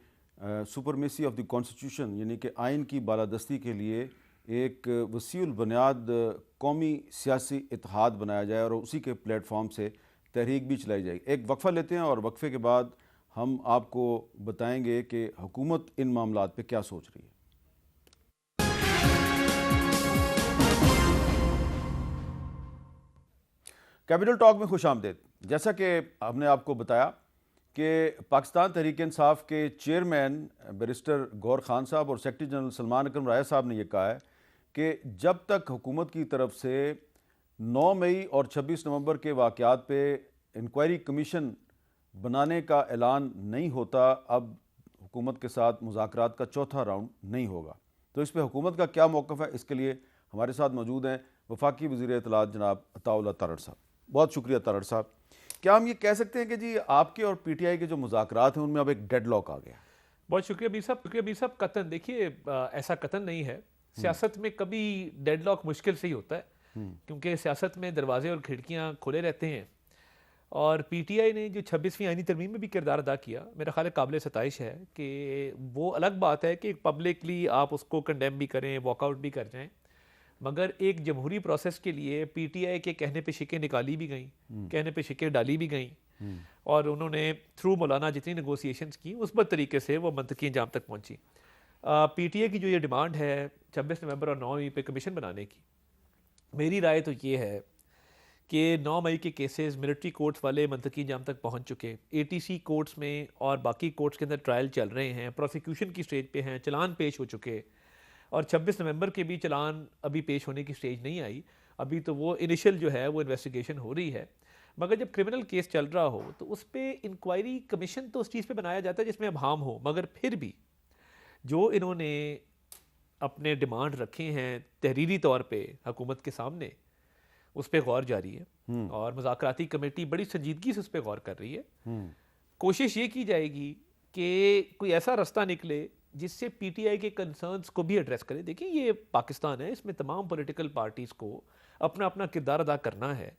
سپرمیسی آف دی کانسٹیٹیوشن یعنی کہ آئین کی بالادستی کے لیے ایک وسیع البنیاد قومی سیاسی اتحاد بنایا جائے اور اسی کے پلیٹ فارم سے تحریک بھی چلائی جائے. ایک وقفہ لیتے ہیں اور وقفے کے بعد ہم آپ کو بتائیں گے کہ حکومت ان معاملات پہ کیا سوچ رہی ہے. کیپٹل ٹاک میں خوش آمدید. جیسا کہ ہم نے آپ کو بتایا کہ پاکستان تحریک انصاف کے چیئرمین بیرسٹر گور خان صاحب اور سیکرٹری جنرل سلمان اکرم رایا صاحب نے یہ کہا ہے کہ جب تک حکومت کی طرف سے 9 مئی اور 26 نومبر کے واقعات پہ انکوائری کمیشن بنانے کا اعلان نہیں ہوتا, اب حکومت کے ساتھ مذاکرات کا چوتھا راؤنڈ نہیں ہوگا. تو اس پہ حکومت کا کیا موقف ہے, اس کے لیے ہمارے ساتھ موجود ہیں وفاقی وزیر اطلاعات جناب عطاء اللہ تارڑ صاحب. بہت شکریہ تارڑ صاحب. کیا ہم یہ کہہ سکتے ہیں کہ جی آپ کے اور پی ٹی آئی کے جو مذاکرات ہیں ان میں اب ایک ڈیڈ لاک آ گیا؟ بہت شکریہ بیر صاحب. قطن دیکھیے ایسا قطن نہیں ہے. سیاست میں کبھی ڈیڈ لاک مشکل سے ہی ہوتا ہے کیونکہ سیاست میں دروازے اور کھڑکیاں کھلے رہتے ہیں. اور پی ٹی آئی نے جو 26ویں آئینی ترمیم میں بھی کردار ادا کیا, میرا خیال ہے قابل ستائش ہے. کہ وہ الگ بات ہے کہ پبلکلی آپ اس کو کنڈیم بھی کریں, واک آؤٹ بھی کر جائیں, مگر ایک جمہوری پروسیس کے لیے پی ٹی آئی کے کہنے پہ شکیں نکالی بھی گئیں, کہنے پہ شکیں ڈالی بھی گئیں, اور انہوں نے تھرو مولانا جتنی نیگوسیشنز کی مثبت طریقے سے وہ منطقی انجام تک پہنچی. پی ٹی آئی کی جو یہ ڈیمانڈ ہے 26 نومبر اور 9 مئی پہ کمیشن بنانے کی, میری رائے تو یہ ہے کہ 9 مئی کے کیسز ملٹری کورٹس والے منطقی انجام تک پہنچ چکے, اے ٹی سی کورٹس میں اور باقی کورٹس کے اندر ٹرائل چل رہے ہیں, پروسیکیوشن کی سٹیج پہ ہیں, چلان پیش ہو چکے, اور 26 نومبر کے بھی چلان ابھی پیش ہونے کی سٹیج نہیں آئی. ابھی تو وہ انیشل جو ہے وہ انویسٹیگیشن ہو رہی ہے. مگر جب کرمنل کیس چل رہا ہو تو اس پہ انکوائری کمیشن تو اس چیز پہ بنایا جاتا ہے جس میں ابہام ہو, مگر پھر بھی جو انہوں نے اپنے ڈیمانڈ رکھے ہیں تحریری طور پہ حکومت کے سامنے, اس پہ غور جاری ہے اور مذاکراتی کمیٹی بڑی سنجیدگی سے اس پہ غور کر رہی ہے. کوشش یہ کی جائے گی کہ کوئی ایسا رستہ نکلے جس سے پی ٹی آئی کے کنسرنز کو بھی ایڈریس کرے. دیکھیں یہ پاکستان ہے, اس میں تمام پولیٹیکل پارٹیز کو اپنا اپنا کردار ادا کرنا ہے.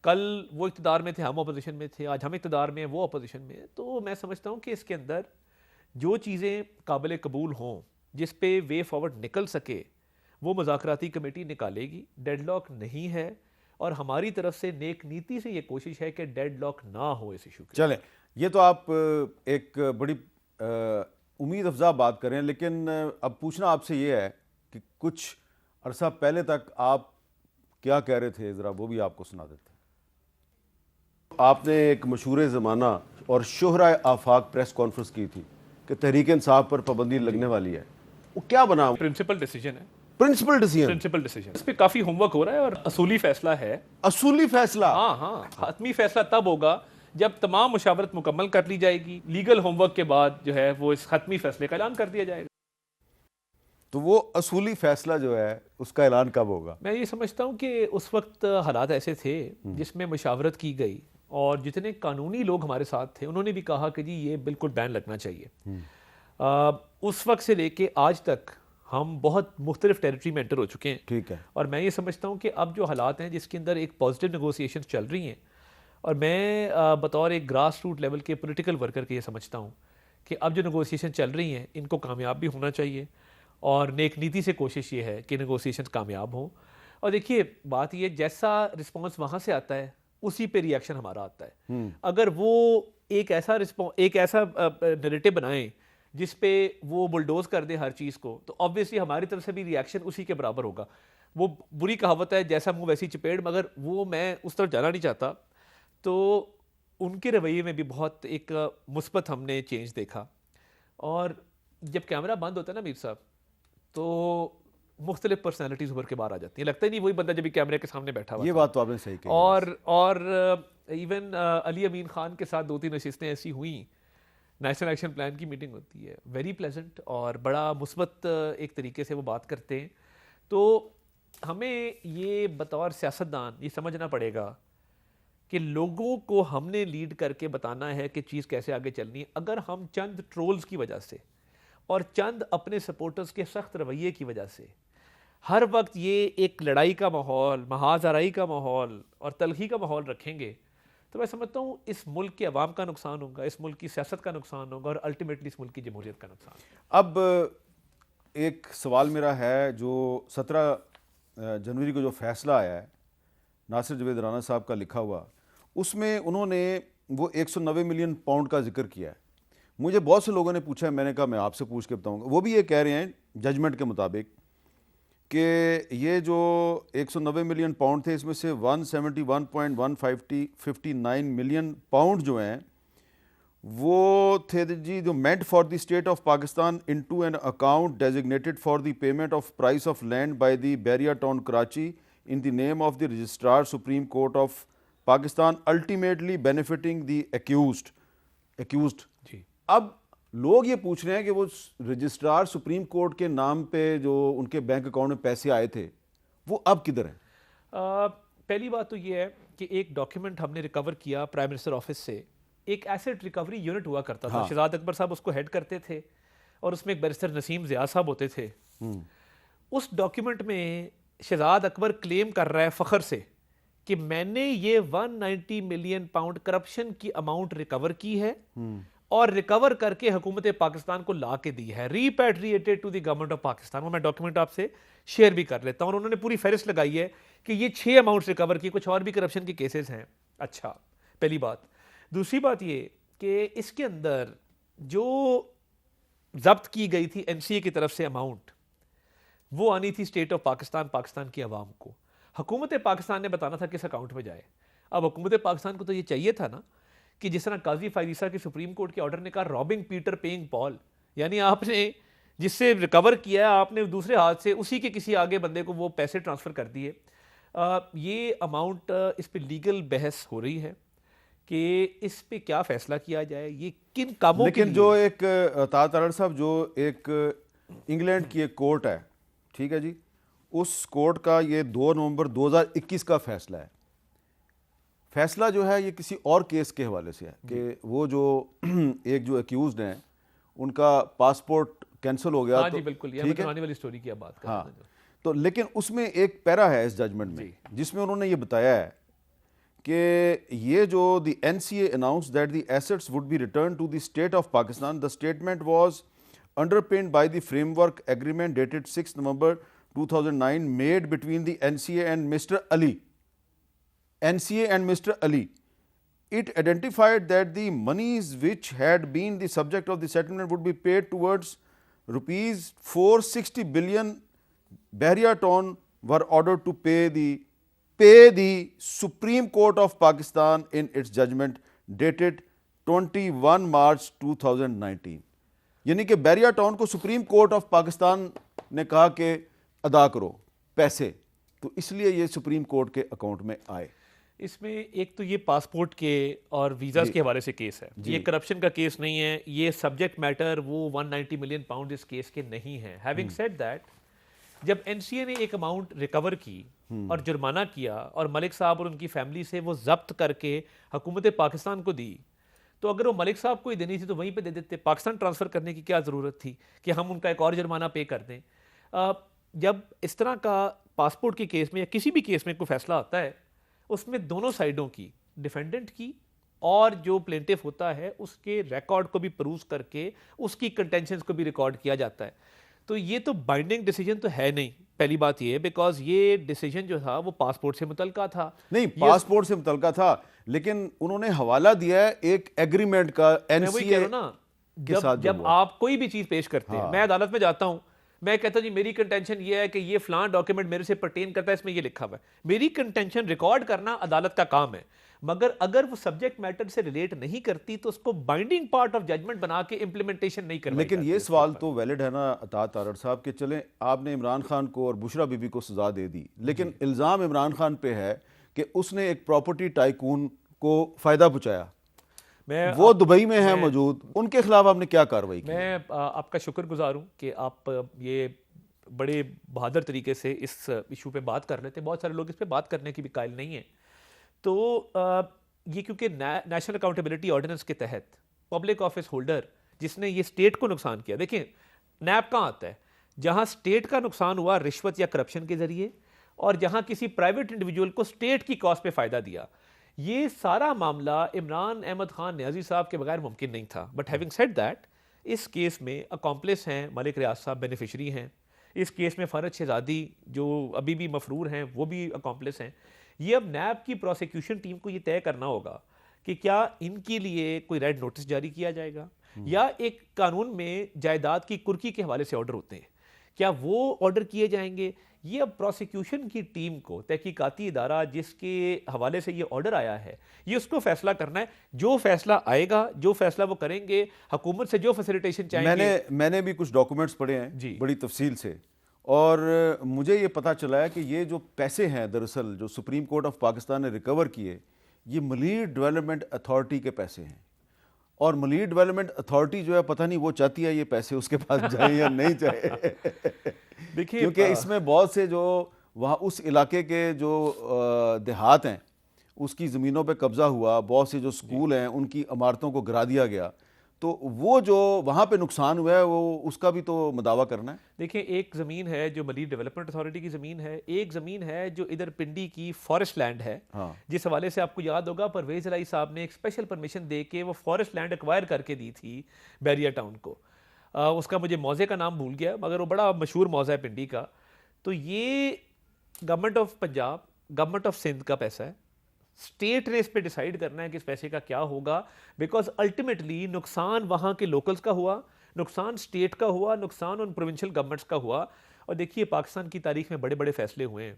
کل وہ اقتدار میں تھے, ہم اپوزیشن میں تھے, آج ہم اقتدار میں ہیں, وہ اپوزیشن میں. تو میں سمجھتا ہوں کہ اس کے اندر جو چیزیں قابل قبول ہوں, جس پہ وے فارورڈ نکل سکے, وہ مذاکراتی کمیٹی نکالے گی. ڈیڈ لاک نہیں ہے اور ہماری طرف سے نیک نیتی سے یہ کوشش ہے کہ ڈیڈ لاک نہ ہو اس ایشو کے. چلیں, یہ تو آپ ایک بڑی امید افزا بات کریں, لیکن اب پوچھنا آپ سے یہ ہے کہ کچھ عرصہ پہلے تک آپ کیا کہہ رہے تھے, ذرا وہ بھی آپ کو سنا دیتے ہیں. آپ نے ایک مشہور زمانہ اور شہرہ آفاق پریس کانفرنس کی تھی کہ تحریک انصاف پر پابندی لگنے والی ہے, وہ کیا بنا؟ پرنسپل ڈیسیجن ہے. پرنسپل ڈیسیجن اس پہ کافی ہوم ورک ہو رہا ہے اور اصولی فیصلہ ہے. اصولی فیصلہ؟ ہاں, حتمی فیصلہ تب ہوگا جب تمام مشاورت مکمل کر لی جائے گی. لیگل ہوم ورک کے بعد جو ہے وہ اس حتمی فیصلے کا اعلان کر دیا جائے گا. تو وہ اصولی فیصلہ جو ہے اس کا اعلان کب ہوگا؟ میں یہ سمجھتا ہوں کہ اس وقت حالات ایسے تھے جس میں مشاورت کی گئی اور جتنے قانونی لوگ ہمارے ساتھ تھے انہوں نے بھی کہا کہ جی یہ بالکل بین لگنا چاہیے. اس وقت سے لے کے آج تک ہم بہت مختلف ٹیریٹری میں انٹر ہو چکے ہیں. ٹھیک ہے. اور میں یہ سمجھتا ہوں کہ اب جو حالات ہیں جس کے اندر ایک پازیٹیو نیگوسیشنز چل رہی ہیں, اور میں بطور ایک گراس روٹ لیول کے پولیٹیکل ورکر کے یہ سمجھتا ہوں کہ اب جو نیگوسیشن چل رہی ہیں ان کو کامیاب بھی ہونا چاہیے, اور نیک نیتی سے کوشش یہ ہے کہ نیگوسیشنز کامیاب ہوں. اور دیکھیے بات یہ جیسا رسپانس وہاں سے آتا ہے اسی پہ ری ایکشن ہمارا آتا ہے. اگر وہ ایک ایسا نریٹو بنائیں جس پہ وہ بلڈوز کر دے ہر چیز کو, تو آبویسلی ہماری طرف سے بھی ری ایکشن اسی کے برابر ہوگا. وہ بری کہاوت ہے جیسا منہ ویسی چپیڑ, مگر وہ میں اس طرف جانا نہیں چاہتا. تو ان کے رویے میں بھی بہت ایک مثبت ہم نے چینج دیکھا. اور جب کیمرہ بند ہوتا ہے نا میر صاحب, تو مختلف پرسنالٹیز ابھر کے باہر آ جاتی ہیں. لگتا ہی نہیں وہی بندہ جب بھی کیمرے کے سامنے بیٹھا ہوا. یہ بات تو آپ نے صحیح کہی. اور ایون علی امین خان کے ساتھ 2-3 نشستیں ایسی ہوئیں, نیشنل ایکشن پلان کی میٹنگ ہوتی ہے, ویری پلیزنٹ اور بڑا مثبت ایک طریقے سے وہ بات کرتے ہیں. تو ہمیں یہ بطور سیاستدان یہ سمجھنا پڑے گا کہ لوگوں کو ہم نے لیڈ کر کے بتانا ہے کہ چیز کیسے آگے چلنی ہے. اگر ہم چند ٹرولز کی وجہ سے اور چند اپنے سپورٹرز کے سخت رویے کی وجہ سے ہر وقت یہ ایک لڑائی کا ماحول, محاذ آرائی کا ماحول اور تلخی کا ماحول رکھیں گے, تو میں سمجھتا ہوں اس ملک کے عوام کا نقصان ہوگا, اس ملک کی سیاست کا نقصان ہوگا اور الٹیمیٹلی اس ملک کی جمہوریت کا نقصان ہوگا. اب ایک سوال میرا ہے, جو 17 جنوری کو جو فیصلہ آیا ہے ناصر جاوید رانا صاحب کا لکھا ہوا, اس میں انہوں نے وہ 190 ملین پاؤنڈ کا ذکر کیا ہے. مجھے بہت سے لوگوں نے پوچھا ہے, میں نے کہا میں آپ سے پوچھ کے بتاؤں گا. وہ بھی یہ کہہ رہے ہیں ججمنٹ کے مطابق کہ یہ جو 190 ملین پاؤنڈ تھے, اس میں سے 171.159 ملین پاؤنڈ جو ہیں وہ تھے جی جو meant for the state of Pakistan into an account designated for the payment of price of land by the Bahria Town Karachi in the name of the Registrar Supreme Court of Pakistan ultimately benefiting the accused. جی اب لوگ یہ پوچھ رہے ہیں کہ وہ registrar supreme court کے نام پہ جو ان کے بینک اکاؤنٹ میں پیسے آئے تھے وہ اب کدھر ہیں؟ پہلی بات تو یہ ہے کہ ایک ڈاکیومنٹ ہم نے ریکور کیا پرائم منسٹر آفس سے, ایک ایسٹ ریکوری یونٹ ہوا کرتا تھا, شہزاد اکبر صاحب اس کو ہیڈ کرتے تھے اور اس میں ایک بیرسٹر نسیم ضیاء صاحب ہوتے تھے. اس ڈاکیومنٹ میں شہزاد اکبر کلیم کر رہا ہے فخر سے کہ میں نے یہ 190 ملین پاؤنڈ کرپشن کی اماؤنٹ ریکور کی ہے اور ریکور کر کے حکومت پاکستان کو لا کے دی ہے, repatriated to the government of Pakistan. وہ میں ڈاکیومنٹ آپ سے شیئر بھی کر لیتا ہوں, اور انہوں نے پوری فہرست لگائی ہے کہ یہ 6 اماؤنٹس ریکور کی, کچھ اور بھی کرپشن کے کیسز ہیں. اچھا, پہلی بات. دوسری بات یہ کہ اس کے اندر جو ضبط کی گئی تھی این سی اے کی طرف سے اماؤنٹ, وہ آنی تھی اسٹیٹ آف پاکستان, پاکستان کی عوام کو. حکومت پاکستان نے بتانا تھا کس اکاؤنٹ میں جائے. اب حکومت پاکستان کو تو یہ چاہیے تھا نا کہ جس طرح قاضی فائزہ کی سپریم کورٹ کے آرڈر نے کہا رابنگ پیٹر پیئنگ پال, یعنی آپ نے جس سے ریکور کیا ہے آپ نے دوسرے ہاتھ سے اسی کے کسی آگے بندے کو وہ پیسے ٹرانسفر کر دیے. یہ اماؤنٹ اس پہ لیگل بحث ہو رہی ہے کہ اس پہ کیا فیصلہ کیا جائے, یہ کن کاموں کے لیکن جو ایک تارڑ صاحب جو ایک انگلینڈ کی ایک کورٹ ہے, ٹھیک ہے جی, اس کورٹ کا یہ 2 نومبر 2021 کا فیصلہ ہے. فیصلہ جو ہے یہ کسی اور کیس کے حوالے سے ہے کہ وہ جو ایک جو ایکیوزڈ ہیں ان کا پاسپورٹ کینسل ہو گیا. ہاں جی بالکل, یہ پرانی والی سٹوری کی آپ بات کر رہے ہیں. تو لیکن اس میں ایک پیرا ہے اس ججمنٹ میں جس میں انہوں نے یہ بتایا ہے کہ یہ جو the N C A announce that the assets would be return to the state of Pakistan. The statement was underpinned by the framework agreement dated 6 November 2009 made between the NCA and Mr. Ali. It identified that the monies which had been the subject of the settlement would be paid towards rupees 460 billion Bahria Town were ordered to pay the Supreme Court of Pakistan in its judgment dated 21 March 2019. یعنی کہ بحریہ town کو supreme court of Pakistan نے کہا کہ ادا کرو پیسے, تو اس لیے یہ سپریم کورٹ کے اکاؤنٹ میں آئے. اس میں ایک تو یہ پاسپورٹ کے اور ویزاز کے حوالے سے کیس ہے, یہ کرپشن کا کیس نہیں ہے, یہ سبجیکٹ میٹر وہ 190 ملین پاؤنڈ اس کیس کے نہیں ہیں. ہیونگ سیڈ دیٹ, جب این سی اے نے ایک اماؤنٹ ریکور کی اور جرمانہ کیا اور ملک صاحب اور ان کی فیملی سے وہ ضبط کر کے حکومت پاکستان کو دی, تو اگر وہ ملک صاحب کو ہی دینی تھی تو وہیں پہ دے دیتے, پاکستان ٹرانسفر کرنے کی کیا ضرورت تھی کہ ہم ان کا ایک اور جرمانہ پے کر دیں. جب اس طرح کا پاسپورٹ کے کیس میں یا کسی بھی کیس میں کوئی فیصلہ آتا ہے, اس میں دونوں سائیڈوں کی, ڈیفینڈنٹ کی اور جو پلینٹف ہوتا ہے, اس کے ریکارڈ کو بھی پروز کر کے اس کی کنٹینشنز کو بھی ریکارڈ کیا جاتا ہے. تو یہ تو بائنڈنگ ڈیسیجن تو ہے نہیں پہلی بات یہ بیکاز یہ ڈیسیجن جو تھا وہ پاسپورٹ سے متعلقہ تھا. نہیں پاسپورٹ سے متعلقہ تھا لیکن انہوں نے حوالہ دیا ہے ایک ایگریمنٹ کا این میں وہی سی کہہ اے رہا ہوں نا, کے ساتھ. جب آپ کوئی بھی چیز پیش کرتے ہیں, میں عدالت میں جاتا ہوں, میں کہتا ہوں جی میری کنٹینشن یہ ہے کہ یہ فلاں ڈاکیومنٹ میرے سے پرٹین کرتا ہے, اس میں یہ لکھا ہوا ہے. میری کنٹینشن ریکارڈ کرنا عدالت کا کام ہے, مگر اگر وہ سبجیکٹ میٹر سے ریلیٹ نہیں کرتی تو اس کو بائنڈنگ پارٹ آف ججمنٹ بنا کے امپلیمنٹیشن نہیں کروائی لیکن جاتی. یہ سوال تو ویلڈ ہے نا اطاعت تارڑ صاحب کہ چلیں آپ نے عمران خان کو اور بشرا بی بی کو سزا دے دی, لیکن الزام عمران خان پہ ہے کہ اس نے ایک پراپرٹی ٹائکون کو فائدہ پہنچایا, وہ دبئی میں ہیں موجود, ان کے خلاف آپ نے کیا کارروائی کی؟ میں آپ کا شکر گزار ہوں کہ آپ یہ بڑے بہادر طریقے سے اس ایشو پہ بات کر رہے تھے. بہت سارے لوگ اس پہ بات کرنے کی بھی قائل نہیں ہیں. تو یہ کیونکہ نیشنل اکاؤنٹیبلٹی آرڈیننس کے تحت پبلک آفس ہولڈر جس نے یہ اسٹیٹ کو نقصان کیا, دیکھیں نیب کہاں آتا ہے, جہاں اسٹیٹ کا نقصان ہوا رشوت یا کرپشن کے ذریعے, اور جہاں کسی پرائیویٹ انڈیویجول کو اسٹیٹ کی کاسٹ پہ فائدہ دیا. یہ سارا معاملہ عمران احمد خان نیازی صاحب کے بغیر ممکن نہیں تھا. بٹ ہیونگ سیڈ دیٹ, اس کیس میں اکامپلس ہیں ملک ریاض صاحب, بینیفیشری ہیں. اس کیس میں فرحت شہزادی جو ابھی بھی مفرور ہیں وہ بھی اکامپلس ہیں. یہ اب نیب کی پروسیکیوشن ٹیم کو یہ طے کرنا ہوگا کہ کیا ان کے لیے کوئی ریڈ نوٹس جاری کیا جائے گا, یا ایک قانون میں جائیداد کی کرکی کے حوالے سے آرڈر ہوتے ہیں, کیا وہ آرڈر کیے جائیں گے. یہ اب پروسیکیوشن کی ٹیم کو, تحقیقاتی ادارہ جس کے حوالے سے یہ آرڈر آیا ہے, یہ اس کو فیصلہ کرنا ہے. جو فیصلہ آئے گا, جو فیصلہ وہ کریں گے, حکومت سے جو فیسیلیٹیشن چاہیں گے. میں نے بھی کچھ ڈاکومنٹس پڑھے ہیں بڑی تفصیل سے, اور مجھے یہ پتہ چلا ہے کہ یہ جو پیسے ہیں دراصل جو سپریم کورٹ آف پاکستان نے ریکور کیے, یہ ملیٹ ڈیولپمنٹ اتھارٹی کے پیسے ہیں. اور ملیٹ ڈیولپمنٹ اتھارٹی جو ہے پتہ نہیں وہ چاہتی ہے یہ پیسے اس کے پاس جائیں یا نہیں جائیں, کیونکہ اس میں بہت سے جو وہاں اس علاقے کے جو دیہات ہیں اس کی زمینوں پہ قبضہ ہوا, بہت سے جو سکول ہیں ان کی عمارتوں کو گرا دیا گیا, تو وہ جو وہاں پہ نقصان ہوا ہے وہ اس کا بھی تو مداوع کرنا ہے. دیکھیں ایک زمین ہے جو ملیٹ ڈیولپمنٹ اتھارٹی کی زمین ہے, ایک زمین ہے جو ادھر پنڈی کی فارسٹ لینڈ ہے, جس حوالے سے آپ کو یاد ہوگا پرویز الہی صاحب نے ایک اسپیشل پرمیشن دے کے وہ فارسٹ لینڈ ایکوائر کر کے دی تھی بیریا ٹاؤن کو. اس کا مجھے موضع کا نام بھول گیا مگر وہ بڑا مشہور موضع ہے پنڈی کا. تو یہ government of Punjab, government of Sindh کا پیسہ ہے. اسٹیٹ نے اس پہ ڈیسائیڈ کرنا ہے کہ اس پیسے کا کیا ہوگا, بیکاز الٹیمیٹلی نقصان وہاں کے لوکلز کا ہوا, نقصان اسٹیٹ کا ہوا, نقصان ان پروونشل گورنمنٹس کا ہوا. اور دیکھیے پاکستان کی تاریخ میں بڑے بڑے فیصلے ہوئے ہیں.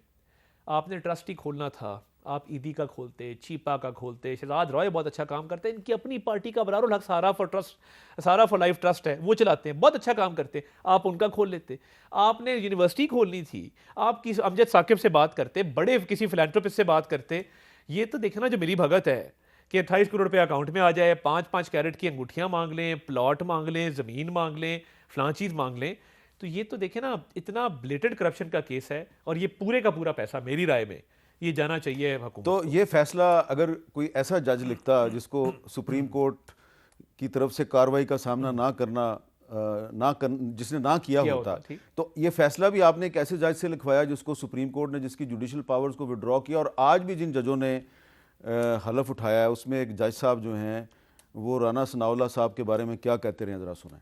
آپ نے ٹرسٹی کھولنا تھا, آپ ایدی کا کھولتے, چیپا کا کھولتے. شہزاد رائے بہت اچھا کام کرتے ہیں, ان کی اپنی پارٹی کا ابرار الحق سہارا فار لائف ٹرسٹ ہے, وہ چلاتے ہیں, بہت اچھا کام کرتے ہیں, آپ ان کا کھول لیتے. آپ نے یونیورسٹی کھولنی تھی, آپ کسی امجد ثاقب سے بات کرتے, بڑے کسی فلانتھروپسٹ سے بات کرتے. یہ تو دیکھنا جو میری بھگت ہے کہ 28 کروڑ روپے اکاؤنٹ میں آ جائے, 5 کیرٹ کی انگوٹھیاں مانگ لیں, پلاٹ مانگ لیں, زمین مانگ لیں, فلاں چیز مانگ لیں. تو یہ تو دیکھیں نا اتنا بلیٹڈ کرپشن کا کیس ہے, اور یہ پورے کا پورا پیسہ میری رائے میں یہ جانا چاہیے حکومت. تو یہ فیصلہ اگر کوئی ایسا جج لکھتا جس کو سپریم کورٹ کی طرف سے کارروائی کا سامنا نہ کرنا جس نے نہ کیا ہوتا, تو یہ فیصلہ بھی آپ نے ایک ایسے جج سے لکھوایا جس کو سپریم کورٹ نے جس کی جوڈیشل پاورز کو وڈرا کیا. اور آج بھی جن ججوں نے حلف اٹھایا ہے اس میں ایک جج صاحب جو ہیں وہ رانا ثناءاللہ صاحب کے بارے میں کیا کہتے رہے ہیں, ذرا سنیں.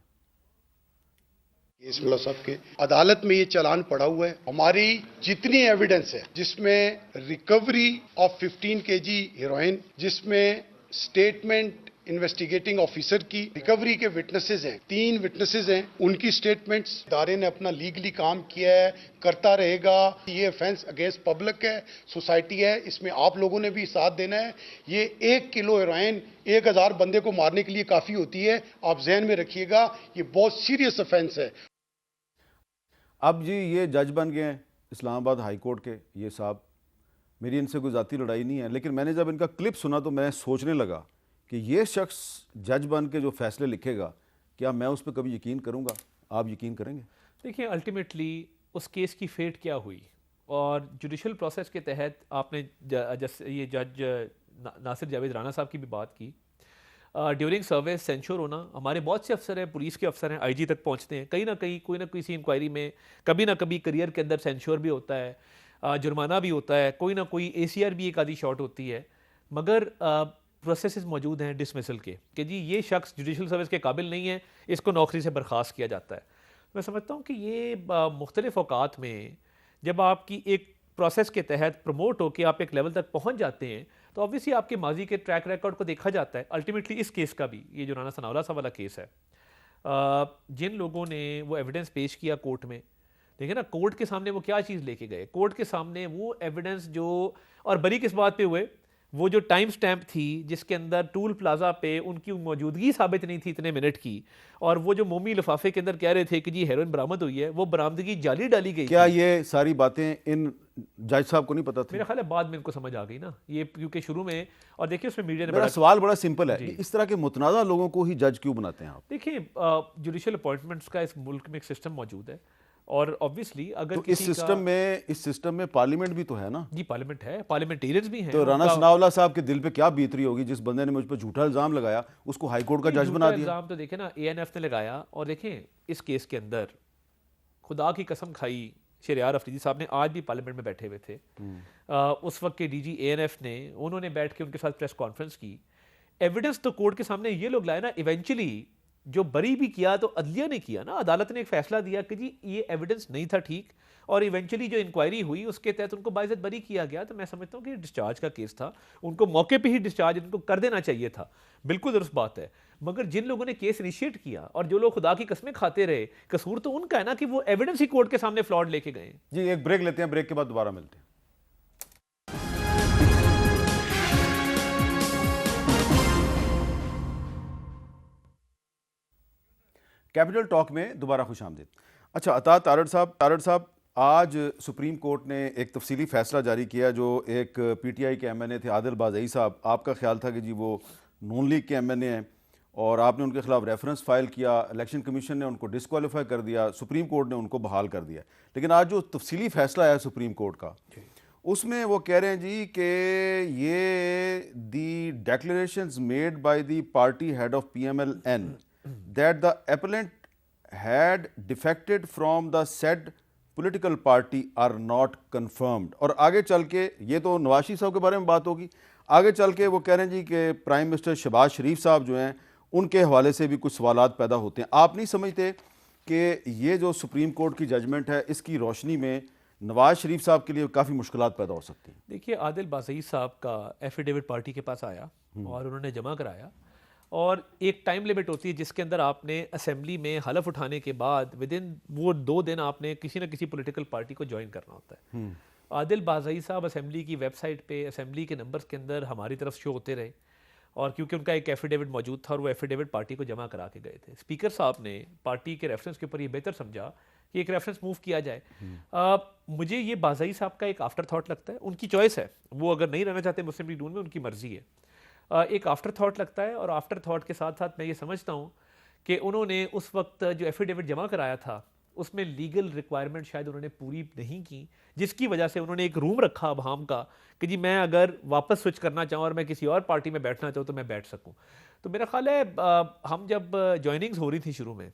اس ملا صاحب کے عدالت میں یہ چلان پڑا ہوا ہے. ہماری جتنی ایویڈنس ہے جس میں ریکوری آف 15 kg ہیروئن, جس میں سٹیٹمنٹ انویسٹیگیٹنگ آفیسر کی, ریکوری کے وٹنسز ہیں, 3 وٹنسز ہیں, ان کی سٹیٹمنٹس. ادارے نے اپنا لیگلی کام کیا ہے, کرتا رہے گا. یہ افینس اگینسٹ پبلک ہے, سوسائٹی ہے, اس میں آپ لوگوں نے بھی ساتھ دینا ہے. یہ 1 کلو ہیروئن 1000 بندے کو مارنے کے لیے کافی ہوتی ہے, آپ ذہن میں رکھیے گا. یہ بہت سیریس افینس ہے. اب جی یہ جج بن گئے ہیں اسلام آباد ہائی کورٹ کے یہ صاحب, میری ان سے کوئی ذاتی لڑائی نہیں ہے, لیکن میں نے جب ان کا کلپ سنا تو میں سوچنے لگا کہ یہ شخص جج بن کے جو فیصلے لکھے گا کیا میں اس پہ کبھی یقین کروں گا؟ آپ یقین کریں گے؟ دیکھیں الٹیمیٹلی اس کیس کی فیٹ کیا ہوئی, اور جوڈیشل پروسیس کے تحت آپ نے یہ جج ناصر جاوید رانا صاحب کی بھی بات کی. ڈیورنگ سروس سینشور ہونا, ہمارے بہت سے افسر ہیں, پولیس کے افسر ہیں, آئی جی تک پہنچتے ہیں, کہیں نہ کہیں کوئی نہ کسی انکوائری میں کبھی نہ کبھی کریئر کے اندر سینشور بھی ہوتا ہے, جرمانہ بھی ہوتا ہے, کوئی نہ کوئی اے سی آر بھی ایک آدھی شارٹ ہوتی ہے. مگر پروسیسز موجود ہیں ڈسمسل کے کہ جی یہ شخص جوڈیشل سروس کے قابل نہیں ہے, اس کو نوکری سے برخاست کیا جاتا ہے. میں سمجھتا ہوں کہ یہ مختلف اوقات میں جب آپ کی ایک پروسیس کے تحت پروموٹ ہو کے آپ ایک لیول تک پہنچ جاتے ہیں تو آبویسلی آپ کے ماضی کے ٹریک ریکارڈ کو دیکھا جاتا ہے. الٹیمیٹلی اس کیس کا بھی, یہ جو رانا ثناءاللہ صاحب والا کیس ہے, جن لوگوں نے وہ ایویڈنس پیش کیا کورٹ میں, دیکھیں نا کورٹ کے سامنے وہ کیا چیز لے کے گئے, کورٹ کے سامنے وہ ایویڈنس جو, اور بری کس بات پہ ہوئے, وہ جو ٹائم سٹیمپ تھی جس کے اندر ٹول پلازا پہ ان کی موجودگی ثابت نہیں تھی اتنے منٹ کی, اور وہ جو مومی لفافے کے اندر کہہ رہے تھے کہ جی ہیروئن برآمد ہوئی ہے, وہ برآمدگی جعلی ڈالی گئی. کیا یہ ساری باتیں ان جج صاحب کو نہیں پتا تھی؟ میرا خیال ہے بعد میں ان کو سمجھ آ گئی نا یہ, کیونکہ شروع میں, اور دیکھیں اس میں میڈیا نے میرا سوال بڑا سمپل ہے, اس طرح کے متنازع لوگوں کو ہی جج کیوں بناتے ہیں آپ؟ دیکھیں جوڈیشل اپوائنٹمنٹس کا اس ملک میں ایک سسٹم موجود ہے, اور آبویسلی اگر تو اس سسٹم میں پارلیمنٹ بھی تو ہے نا. جی پارلیمنٹ ہے, پارلیمنٹیرینز بھی ہیں. تو رانا ثناءاللہ صاحب کے دل پہ کیا بیت رہی ہوگی جس بندے نے مجھ پہ جھوٹا الزام لگایا, اس کو ہائی کورٹ کا جج بنا دیا. الزام تو دیکھیں نا اے این ایف نے لگایا, اور دیکھیں اس کیس کے اندر خدا کی قسم کھائی, شہریار افریدی صاحب نے آج بھی پارلیمنٹ میں بیٹھے ہوئے تھے, اس وقت کے ڈی جی اے این ایف نے, انہوں نے بیٹھ کے ان کے ساتھ پریس کانفرنس کی. ایویڈنس تو کورٹ کے سامنے یہ لوگ لائے نا, ایونچولی جو بری بھی کیا تو عدلیہ نے کیا نا, عدالت نے ایک فیصلہ دیا کہ جی یہ ایویڈنس نہیں تھا ٹھیک, اور ایونچولی جو انکوائری ہوئی اس کے تحت ان کو باعزت بری کیا گیا. تو میں سمجھتا ہوں کہ ڈسچارج کا کیس تھا, ان کو موقع پہ ہی ڈسچارج ان کو کر دینا چاہیے تھا, بالکل درست بات ہے. مگر جن لوگوں نے کیس انیشیٹ کیا اور جو لوگ خدا کی قسمیں کھاتے رہے, قصور تو ان کا ہے نا کہ وہ ایویڈنس ہی کورٹ کے سامنے فلاڈ لے کے گئے. جی ایک بریک لیتے ہیں, بریک کے بعد دوبارہ ملتے ہیں. کیپٹل ٹاک میں دوبارہ خوش آمدید. اچھا عطا تارڑ صاحب, آج سپریم کورٹ نے ایک تفصیلی فیصلہ جاری کیا جو ایک پی ٹی آئی کے ایم این اے تھے عادل بازئی صاحب, آپ کا خیال تھا کہ جی وہ نون لیگ کے ایم این اے ہیں اور آپ نے ان کے خلاف ریفرنس فائل کیا, الیکشن کمیشن نے ان کو ڈسکوالیفائی کر دیا, سپریم کورٹ نے ان کو بحال کر دیا. لیکن آج جو تفصیلی فیصلہ آیا سپریم کورٹ کا, اس میں وہ کہہ رہے ہیں جی کہ یہ the declarations made by the party head of P M L N that the appellant had defected from the said political party are not confirmed. اور آگے چل کے, یہ تو نواز شریف صاحب کے بارے میں بات ہوگی, آگے چل کے وہ کہہ رہے ہیں جی کہ پرائم منسٹر شہباز شریف صاحب جو ہیں ان کے حوالے سے بھی کچھ سوالات پیدا ہوتے ہیں. آپ نہیں سمجھتے کہ یہ جو سپریم کورٹ کی ججمنٹ ہے اس کی روشنی میں نواز شریف صاحب کے لیے کافی مشکلات پیدا ہو سکتی ہیں؟ دیکھیے عادل بازئی صاحب کا ایفیڈیوٹ پارٹی کے پاس آیا اور انہوں نے جمع کرایا, اور ایک ٹائم لیمٹ ہوتی ہے جس کے اندر آپ نے اسمبلی میں حلف اٹھانے کے بعد ودن وہ 2 دن آپ نے کسی نہ کسی پولیٹیکل پارٹی کو جوائن کرنا ہوتا ہے. عادل بازئی صاحب اسمبلی کی ویب سائٹ پہ اسمبلی کے نمبرز کے اندر ہماری طرف شو ہوتے رہے, اور کیونکہ ان کا ایک ایفیڈیوٹ موجود تھا اور وہ ایفیڈیوٹ پارٹی کو جمع کرا کے گئے تھے. اسپیکر صاحب نے پارٹی کے ریفرنس کے اوپر یہ بہتر سمجھا کہ ایک ریفرنس موو کیا جائے. مجھے یہ بازئی صاحب کا ایک آفٹر تھاٹ لگتا ہے, ان کی چوائس ہے, وہ اگر نہیں رہنا چاہتے مسلم لیگ نون میں ان کی مرضی ہے, ایک آفٹر تھاٹ لگتا ہے. اور آفٹر تھاٹ کے ساتھ ساتھ میں یہ سمجھتا ہوں کہ انہوں نے اس وقت جو ایفیڈیوٹ جمع کرایا تھا اس میں لیگل ریکوائرمنٹ شاید انہوں نے پوری نہیں کی, جس کی وجہ سے انہوں نے ایک روم رکھا ابہام کا کہ جی میں اگر واپس سوئچ کرنا چاہوں اور میں کسی اور پارٹی میں بیٹھنا چاہوں تو میں بیٹھ سکوں. تو میرا خیال ہے ہم جب جوائننگز ہو رہی تھی شروع میں,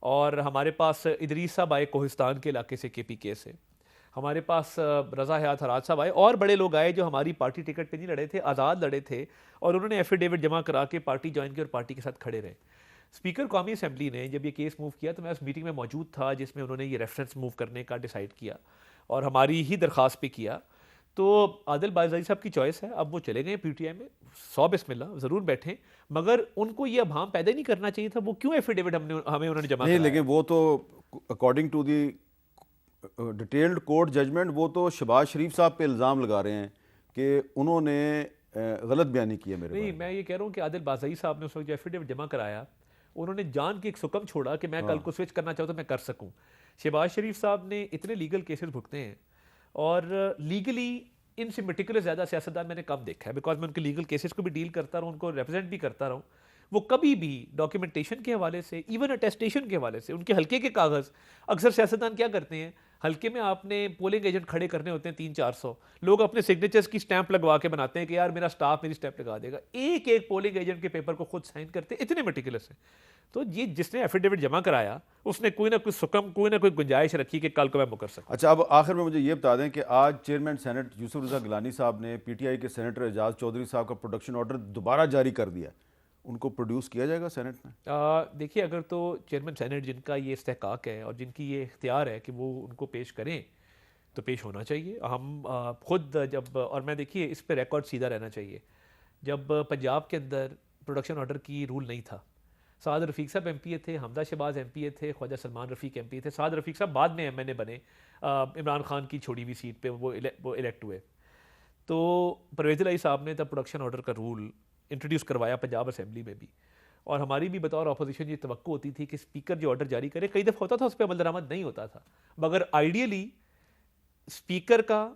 اور ہمارے پاس ادریس صاحب آئے کوہستان کے علاقے سے کے پی کے سے, ہمارے پاس رضا حیات حراج صاحب آئے, اور بڑے لوگ آئے جو ہماری پارٹی ٹکٹ پہ نہیں لڑے تھے, آزاد لڑے تھے, اور انہوں نے ایفیڈیوٹ جمع کرا کے پارٹی جوائن کی اور پارٹی کے ساتھ کھڑے رہے. اسپیکر قومی اسمبلی نے جب یہ کیس موو کیا تو میں اس میٹنگ میں موجود تھا جس میں انہوں نے یہ ریفرنس موو کرنے کا ڈیسائیڈ کیا اور ہماری ہی درخواست پہ کیا. تو عادل بازئی صاحب کی چوائس ہے, اب وہ چلے گئے پی ٹی آئی میں, 100 بسم اللہ ضرور بیٹھیں, مگر ان کو یہ ابہام پیدا نہیں کرنا چاہیے تھا. وہ کیوں ایفیڈیوٹ ہمیں انہوں نے جمع نہیں, لیکن وہ تو according to the detailed court judgment وہ تو شہباز شریف صاحب پہ الزام لگا رہے ہیں کہ انہوں نے غلط بیانی کی ہے. میرے نہیں, میں یہ کہہ رہا ہوں کہ عادل بازئی صاحب نے اس وقت جو ایفیڈیوٹ جمع کرایا انہوں نے جان کی ایک سکم چھوڑا کہ میں کل کو سوئچ کرنا چاہوں تو میں کر سکوں. شہباز شریف صاحب نے اتنے لیگل کیسز بھگتے ہیں, اور لیگلی ان سے میٹیکولس زیادہ سیاستدان میں نے کم دیکھا ہے, بیکاز میں ان کے لیگل کیسز کو بھی ڈیل کرتا رہا ہوں, ان کو ریپرزینٹ بھی کرتا رہا ہوں. وہ کبھی بھی ڈاکیومنٹیشن کے حوالے سے, ایون اٹیسٹیشن کے حوالے سے, ان کے حلقے کے کاغذ, اکثر سیاستدان کیا کرتے ہیں, حلقے میں آپ نے پولنگ ایجنٹ کھڑے کرنے ہوتے ہیں 300-400 لوگ, اپنے سگنیچرز کی سٹیمپ لگوا کے بناتے ہیں کہ یار میرا سٹاف میری سٹیمپ لگا دے گا, ایک ایک پولنگ ایجنٹ کے پیپر کو خود سائن کرتے, اتنے میٹیکولس ہیں. تو یہ جس نے ایفیڈیوٹ جمع کرایا اس نے کوئی نہ کوئی سکم, کوئی نہ کوئی گنجائش رکھی کہ کل کو میں مکر سکوں. اچھا, اب آخر میں مجھے یہ بتا دیں کہ آج چیئرمین سینٹ یوسف رضا گیلانی صاحب نے پی ٹی آئی کے سینیٹر اعجاز چودھری صاحب کا پروڈکشن آرڈر دوبارہ جاری کر دیا, ان کو پروڈیوس کیا جائے گا سینٹ میں؟ دیکھیے, اگر تو چیئرمین سینٹ جن کا یہ استحقاق ہے اور جن کی یہ اختیار ہے کہ وہ ان کو پیش کریں, تو پیش ہونا چاہیے. ہم خود جب اور میں دیکھیے اس پہ ریکارڈ سیدھا رہنا چاہیے. جب پنجاب کے اندر پروڈکشن آرڈر کی رول نہیں تھا, سعد رفیق صاحب ایم پی اے تھے, حمزہ شہباز ایم پی اے تھے, خواجہ سلمان رفیق ایم پی اے تھے. سعد رفیق صاحب بعد میں ایم این اے بنے, عمران خان کی چھوڑی ہوئی سیٹ پہ وہ الیکٹ ہوئے. تو پرویز الہی صاحب نے تب پروڈکشن آرڈر کا رول انٹروڈیوس کروایا پنجاب اسمبلی میں بھی, اور ہماری بھی بطور اپوزیشن یہ توقع ہوتی تھی کہ اسپیکر جو آرڈر جاری کرے, کئی دفعہ ہوتا تھا اس پہ عمل درآمد نہیں ہوتا تھا, مگر آئیڈیلی اسپیکر کا,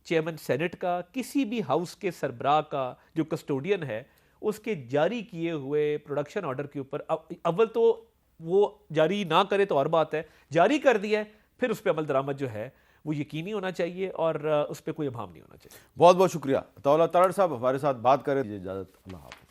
چیئرمین سینٹ کا, کسی بھی ہاؤس کے سربراہ کا جو کسٹوڈین ہے, اس کے جاری کیے ہوئے پروڈکشن آرڈر کے اوپر اول تو وہ جاری نہ کرے تو اور بات ہے, جاری کر دیا ہے پھر اس پہ عمل درآمد جو ہے وہ یقینی ہونا چاہیے اور اس پہ کوئی ابہام نہیں ہونا چاہیے. بہت بہت شکریہ. طاولہ تارڑ صاحب ہمارے ساتھ بات کریں. اجازت, اللہ حافظ.